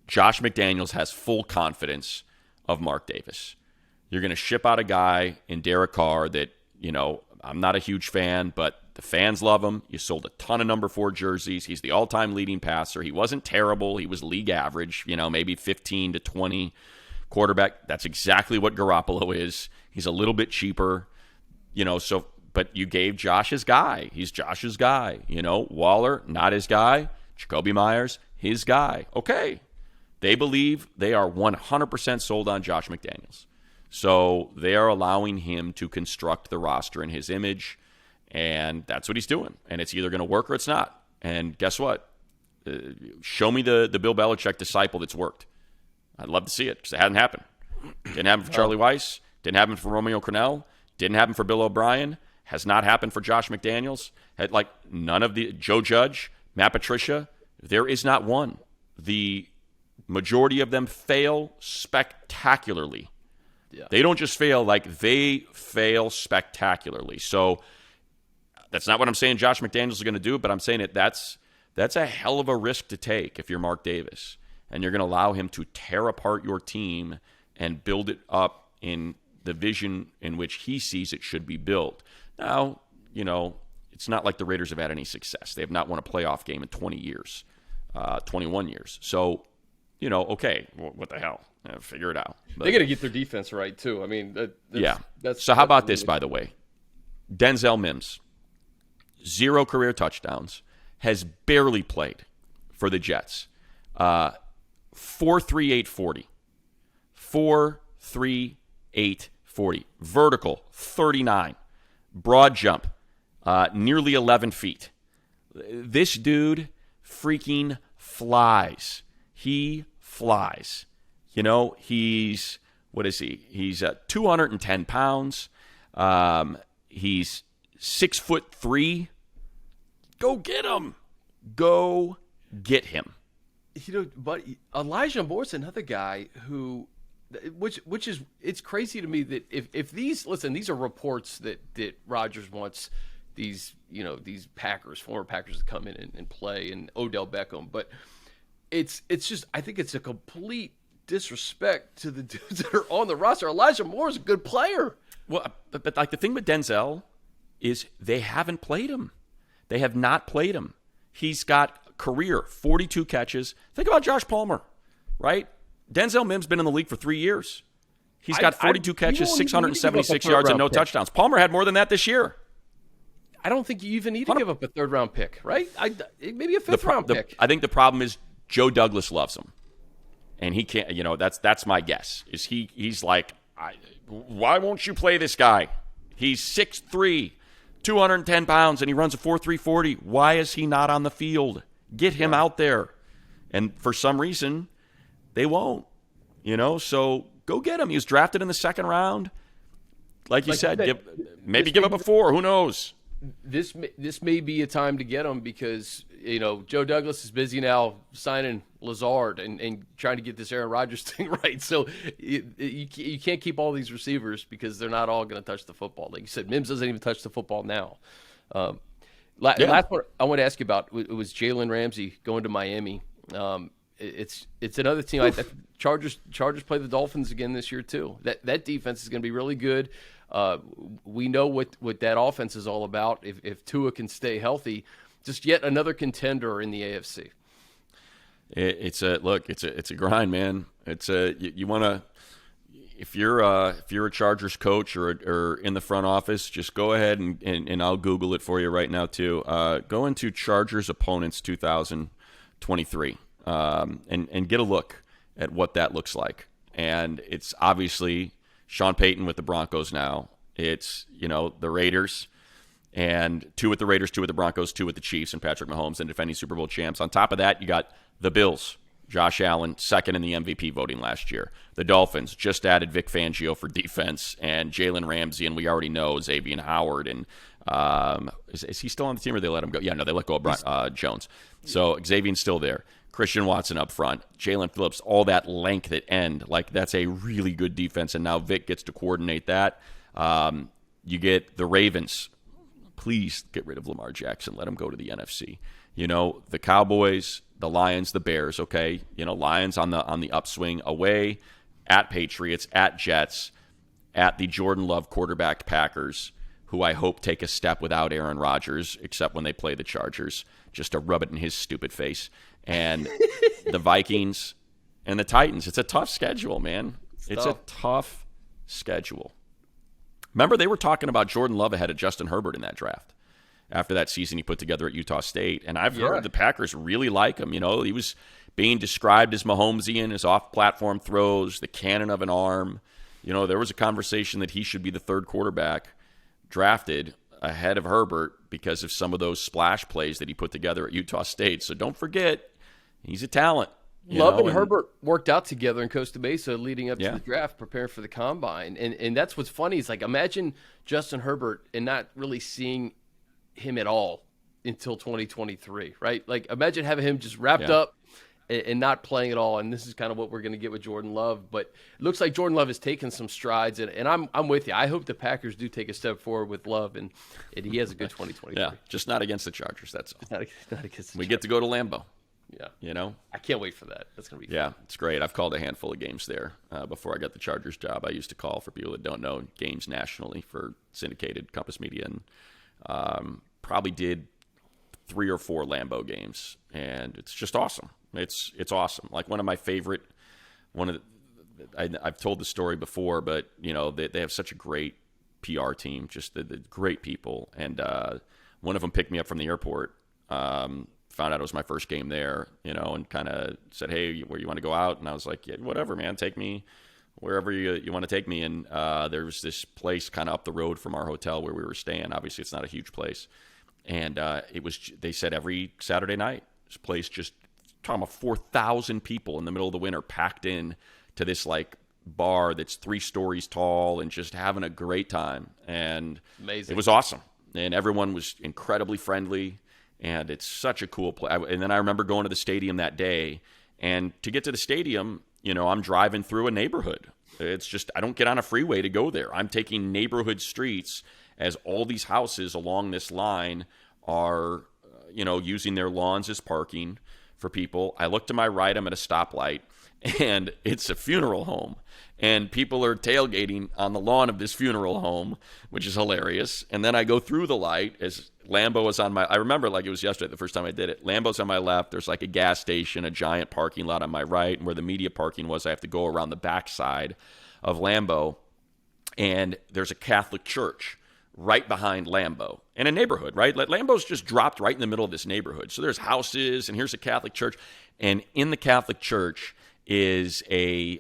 Josh McDaniels has full confidence of Mark Davis. You're going to ship out a guy in Derek Carr that, I'm not a huge fan, but the fans love him. You sold a ton of number 4 jerseys. He's the all-time leading passer. He wasn't terrible. He was league average, maybe 15 to 20 quarterback. That's exactly what Garoppolo is. He's a little bit cheaper, but you gave Josh his guy. He's Josh's guy. Waller, not his guy. Jacoby Myers, his guy. Okay. They believe they are 100% sold on Josh McDaniels. So they are allowing him to construct the roster in his image, and that's what he's doing. And it's either going to work or it's not. And guess what? Show me the Bill Belichick disciple that's worked. I'd love to see it because it hasn't happened. Didn't happen for Charlie Weiss. Didn't happen for Romeo Crennel. Didn't happen for Bill O'Brien. Has not happened for Josh McDaniels. None of the Joe Judge, Matt Patricia. There is not one. The majority of them fail spectacularly. Yeah. They don't just fail, they fail spectacularly. So that's not what I'm saying Josh McDaniels is going to do, but I'm saying that's a hell of a risk to take if you're Mark Davis. And you're going to allow him to tear apart your team and build it up in the vision in which he sees it should be built. Now, it's not like the Raiders have had any success. They have not won a playoff game in 20 years, 21 years. So, okay, what the hell? Figure it out. They got to get their defense right, too. I mean, So how about this, by the way? Denzel Mims, 0 career touchdowns, has barely played for the Jets. 4.3840. 4.3840. Vertical, 39. Broad jump, nearly 11 feet. This dude freaking flies. He flies. He's, what is he? He's 210 pounds. He's 6'3". Go get him. Go get him. But Elijah Moore's another guy who, which is, it's crazy to me that if these are reports that Rodgers wants these former Packers to come in and play, and Odell Beckham, but it's just, I think it's a complete disrespect to the dudes that are on the roster. Elijah Moore's a good player. Well, but the thing with Denzel is they haven't played him. They have not played him. He's got career 42 catches. Think about Josh Palmer, right? Denzel Mims been in the league for 3 years. He's got 42 catches, 676 yards, and no touchdowns. Palmer had more than that this year. I don't think you even need to give up a 3rd-round pick, right? Maybe a 5th-round pick. I think the problem is Joe Douglas loves him, and he can't. That's my guess. Is he's like, why won't you play this guy? He's 6'3", 210 pounds, and he runs a 4.340. Why is he not on the field? Get him out there. And for some reason, they won't. So go get him. He was drafted in the 2nd round. Like you said, give up a 4. Who knows? This may be a time to get him because, Joe Douglas is busy now signing Lazard and trying to get this Aaron Rodgers thing right. So you can't keep all these receivers because they're not all going to touch the football. Like you said, Mims doesn't even touch the football now. Last one I want to ask you about was Jalen Ramsey going to Miami. It's another team. Chargers play the Dolphins again this year too. That defense is going to be really good. We know what that offense is all about. If Tua can stay healthy, just yet another contender in the AFC. It's a grind, man. You want to. If you're a Chargers coach or in the front office, just go ahead and I'll Google it for you right now too. Go into Chargers opponents 2023 and get a look at what that looks like. And it's obviously Sean Payton with the Broncos now. It's the Raiders, and 2 with the Raiders, 2 with the Broncos, 2 with the Chiefs, and Patrick Mahomes and defending Super Bowl champs. On top of that, you got the Bills. Josh Allen, 2nd in the MVP voting last year. The Dolphins just added Vic Fangio for defense and Jalen Ramsey, and we already know Xavier Howard and Is he still on the team, or they let him go? Yeah, no, they let go of Jones. So Xavier's still there. Christian Watson up front, Jalen Phillips, all that length at end. Like, that's a really good defense, and now Vic gets to coordinate that. You get the Ravens. Please get rid of Lamar Jackson. Let him go to the NFC. The Cowboys, the Lions, the Bears, okay? Lions on the upswing, away at Patriots, at Jets, at the Jordan Love quarterback Packers, who I hope take a step without Aaron Rodgers, except when they play the Chargers, just to rub it in his stupid face. And the Vikings and the Titans. It's a tough schedule, man. It's a tough schedule. Remember, they were talking about Jordan Love ahead of Justin Herbert in that draft after that season he put together at Utah State. And I've heard the Packers really like him. He was being described as Mahomesian, his off-platform throws, the cannon of an arm. There was a conversation that he should be the third quarterback drafted ahead of Herbert because of some of those splash plays that he put together at Utah State. So don't forget, he's a talent. Love and Herbert worked out together in Costa Mesa leading up to the draft, preparing for the combine. And that's what's funny is, like, imagine Justin Herbert and not really seeing him at all until 2023, right? Like, imagine having him just wrapped up and not playing at all. And this is kind of what we're going to get with Jordan Love. But it looks like Jordan Love has taken some strides, and I'm with you. I hope the Packers do take a step forward with Love, and he has a good 2023. Yeah, just not against the Chargers, that's all. Not against the we get to go to Lambeau. Yeah. I can't wait for that. That's going to be fun. Yeah, it's great. I've called a handful of games there before I got the Chargers job. I used to call, for people that don't know, games nationally for syndicated Compass Media, and probably did 3 or 4 Lambeau games, and it's just awesome. It's awesome. Like, one of my favorite, I've told the story before, but they have such a great PR team, just the great people, and one of them picked me up from the airport. Found out it was my first game there, and kind of said, "Hey, where you want to go out?" And I was like, "Yeah, whatever, man. Take me wherever you want to take me." And there was this place kind of up the road from our hotel where we were staying. Obviously, it's not a huge place, and they said every Saturday night, this place just talking about 4,000 people in the middle of the winter packed in to this like bar that's 3 stories tall and just having a great time. And amazing. It was awesome, and everyone was incredibly friendly. And it's such a cool place. And then I remember going to the stadium that day. And to get to the stadium, I'm driving through a neighborhood. It's just, I don't get on a freeway to go there. I'm taking neighborhood streets as all these houses along this line are, using their lawns as parking for people. I look to my right, I'm at a stoplight, and it's a funeral home. And people are tailgating on the lawn of this funeral home, which is hilarious. And then I go through the light as Lambeau is on my, I remember like it was yesterday, the first time I did it. Lambeau's on my left. There's like a gas station, a giant parking lot on my right. And where the media parking was, I have to go around the backside of Lambeau. And there's a Catholic church right behind Lambeau in a neighborhood, right? Lambeau's just dropped right in the middle of this neighborhood. So there's houses, and here's a Catholic church. And in the Catholic church is a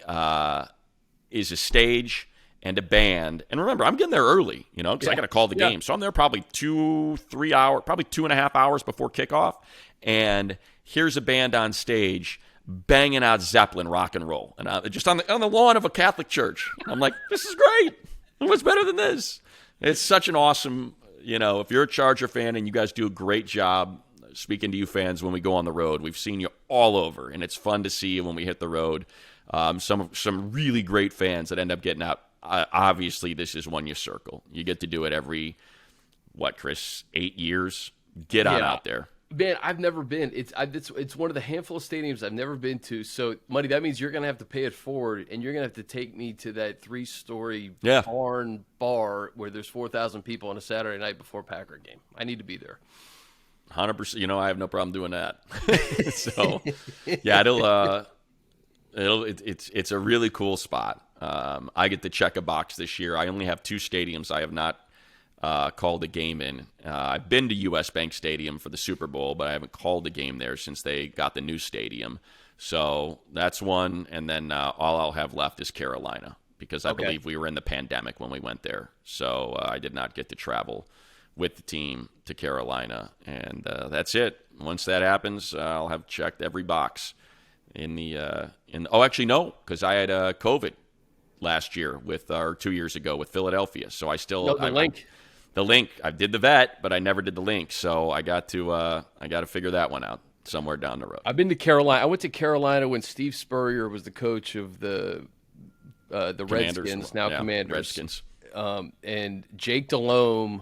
stage and a band. And remember, I'm getting there early, because I got to call the game. So I'm there probably 2-3 hours, probably 2.5 hours before kickoff. And here's a band on stage banging out Zeppelin rock and roll. And just on the lawn of a Catholic church. I'm like, this is great. What's better than this? It's such an awesome, if you're a Charger fan, and you guys do a great job speaking to you fans when we go on the road. We've seen you all over, and it's fun to see you when we hit the road. Some really great fans that end up getting out. Obviously, this is one you circle. You get to do it every, Chris, 8 years? Get on out there. Man, I've never been. It's one of the handful of stadiums I've never been to. So, Muddy, that means you're going to have to pay it forward, and you're going to have to take me to that 3-story barn bar where there's 4,000 people on a Saturday night before Packer game. I need to be there. 100%. I have no problem doing that. So, yeah, it's a really cool spot. I get to check a box this year. I only have 2 stadiums I have not called a game in. I've been to US Bank Stadium for the Super Bowl, but I haven't called a game there since they got the new stadium. So that's one, and then all I'll have left is Carolina, because I believe we were in the pandemic when we went there. So I did not get to travel with the team to Carolina, and that's it. Once that happens, I'll have checked every box actually no, because I had COVID last year 2 years ago with Philadelphia, so I still link. The link, I did the vet, but I never did the link, so I got to figure that one out somewhere down the road. I've been to Carolina. I went to Carolina when Steve Spurrier was the coach of the Redskins, now Commanders. Redskins. And Jake Delhomme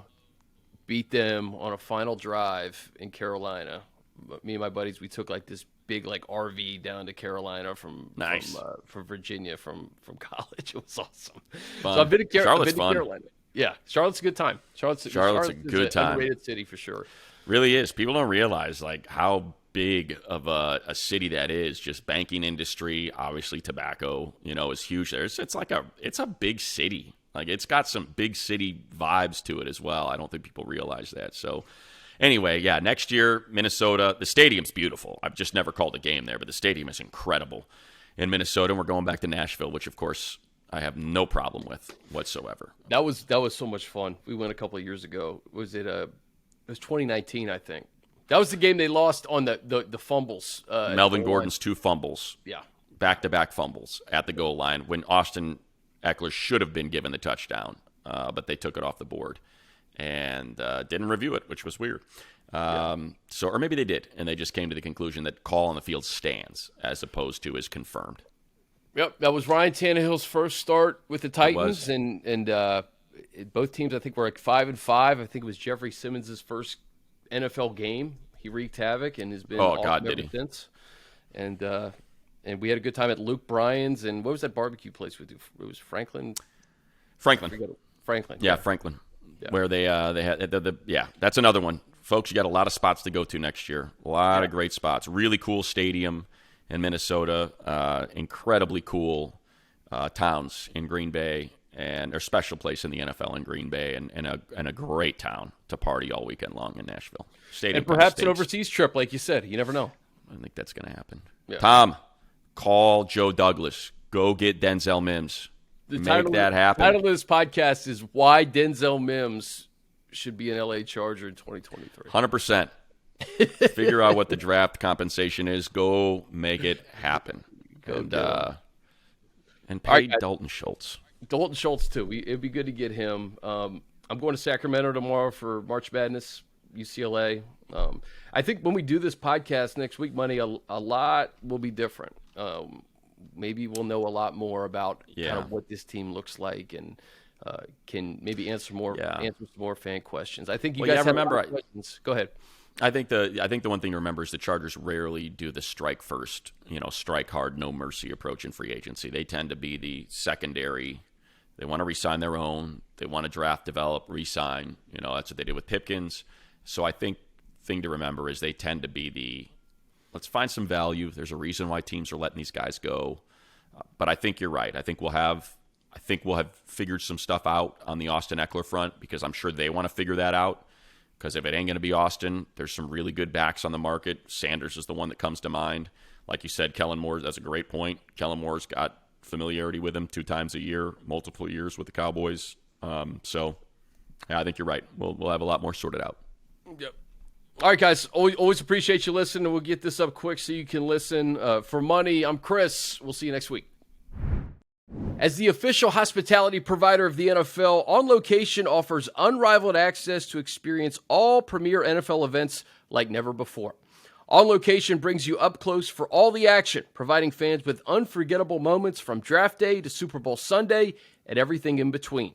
beat them on a final drive in Carolina. Me and my buddies, we took like this big like RV down to Carolina from Virginia from college. It was awesome. Fun. So I've been to Charlotte's fun. Carolina. Yeah, Charlotte's a good time. Charlotte's a good time. Underrated city for sure. Really is. People don't realize like how big of a city that is. Just banking industry, obviously tobacco, is huge there. It's a big city. Like it's got some big city vibes to it as well. I don't think people realize that. So anyway, yeah, next year, Minnesota, the stadium's beautiful. I've just never called a game there, but the stadium is incredible in Minnesota. And we're going back to Nashville, which of course I have no problem with whatsoever. That was so much fun. We went a couple of years ago. It was 2019, I think. That was the game they lost on the fumbles. Melvin Gordon's 2 fumbles. Yeah. Back-to-back fumbles at the goal line when Austin Ekeler should have been given the touchdown, but they took it off the board and didn't review it, which was weird. Or maybe they did, and they just came to the conclusion that call on the field stands as opposed to is confirmed. Yep, that was Ryan Tannehill's first start with the Titans, and both teams I think were like 5-5. I think it was Jeffrey Simmons' first NFL game. He wreaked havoc and has been awesome ever since. And we had a good time at Luke Bryan's, and what was that barbecue place we do? It was Franklin. Franklin. Yeah, Franklin. Yeah. Where they had that's another one. Folks, you got a lot of spots to go to next year. A lot of great spots. Really cool stadium in Minnesota. Incredibly cool towns in Green Bay, and their special place in the NFL in Green Bay, and a great town to party all weekend long in Nashville. Stadium and perhaps an overseas trip, like you said. You never know. I think that's going to happen. Yeah. Tom, call Joe Douglas. Go get Denzel Mims. Make that happen. The title of this podcast is Why Denzel Mims Should Be an LA Charger in 2023. 100%. Figure out what the draft compensation is. Go make it happen. And pay Dalton Schultz. Dalton Schultz, too. It'd be good to get him. I'm going to Sacramento tomorrow for March Madness, UCLA. I think when we do this podcast next week, Money, a lot will be different. Maybe we'll know a lot more about kind of what this team looks like, and can maybe answer some more fan questions. I think you guys have a lot of questions. Go ahead. I think the one thing to remember is the Chargers rarely do the strike first, strike hard, no mercy approach in free agency. They tend to be the secondary. They want to re-sign their own. They want to draft, develop, re-sign. That's what they did with Pipkins. So I think thing to remember is they tend to be let's find some value. There's a reason why teams are letting these guys go. But I think you're right. I think we'll have figured some stuff out on the Austin Ekeler front, because I'm sure they want to figure that out. Because if it ain't going to be Austin, there's some really good backs on the market. Sanders is the one that comes to mind. Like you said, Kellen Moore, that's a great point. Kellen Moore's got familiarity with him 2 times a year, multiple years with the Cowboys. So I think you're right. We'll have a lot more sorted out. Yep. All right, guys. Always appreciate you listening. We'll get this up quick so you can listen. For Money, I'm Chris. We'll see you next week. As the official hospitality provider of the NFL, On Location offers unrivaled access to experience all premier NFL events like never before. On Location brings you up close for all the action, providing fans with unforgettable moments from draft day to Super Bowl Sunday and everything in between.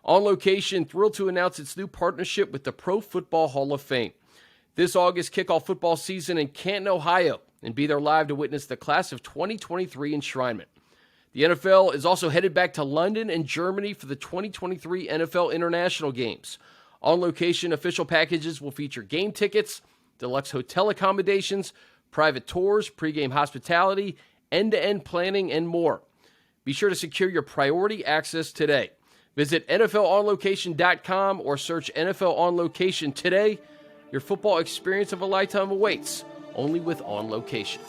On Location, thrilled to announce its new partnership with the Pro Football Hall of Fame. This August, kick off football season in Canton, Ohio, and be there live to witness the class of 2023 enshrinement. The NFL is also headed back to London and Germany for the 2023 NFL International Games. On Location official packages will feature game tickets, deluxe hotel accommodations, private tours, pregame hospitality, end-to-end planning, and more. Be sure to secure your priority access today. Visit NFLOnLocation.com or search NFL On Location today. Your football experience of a lifetime awaits, only with On Location.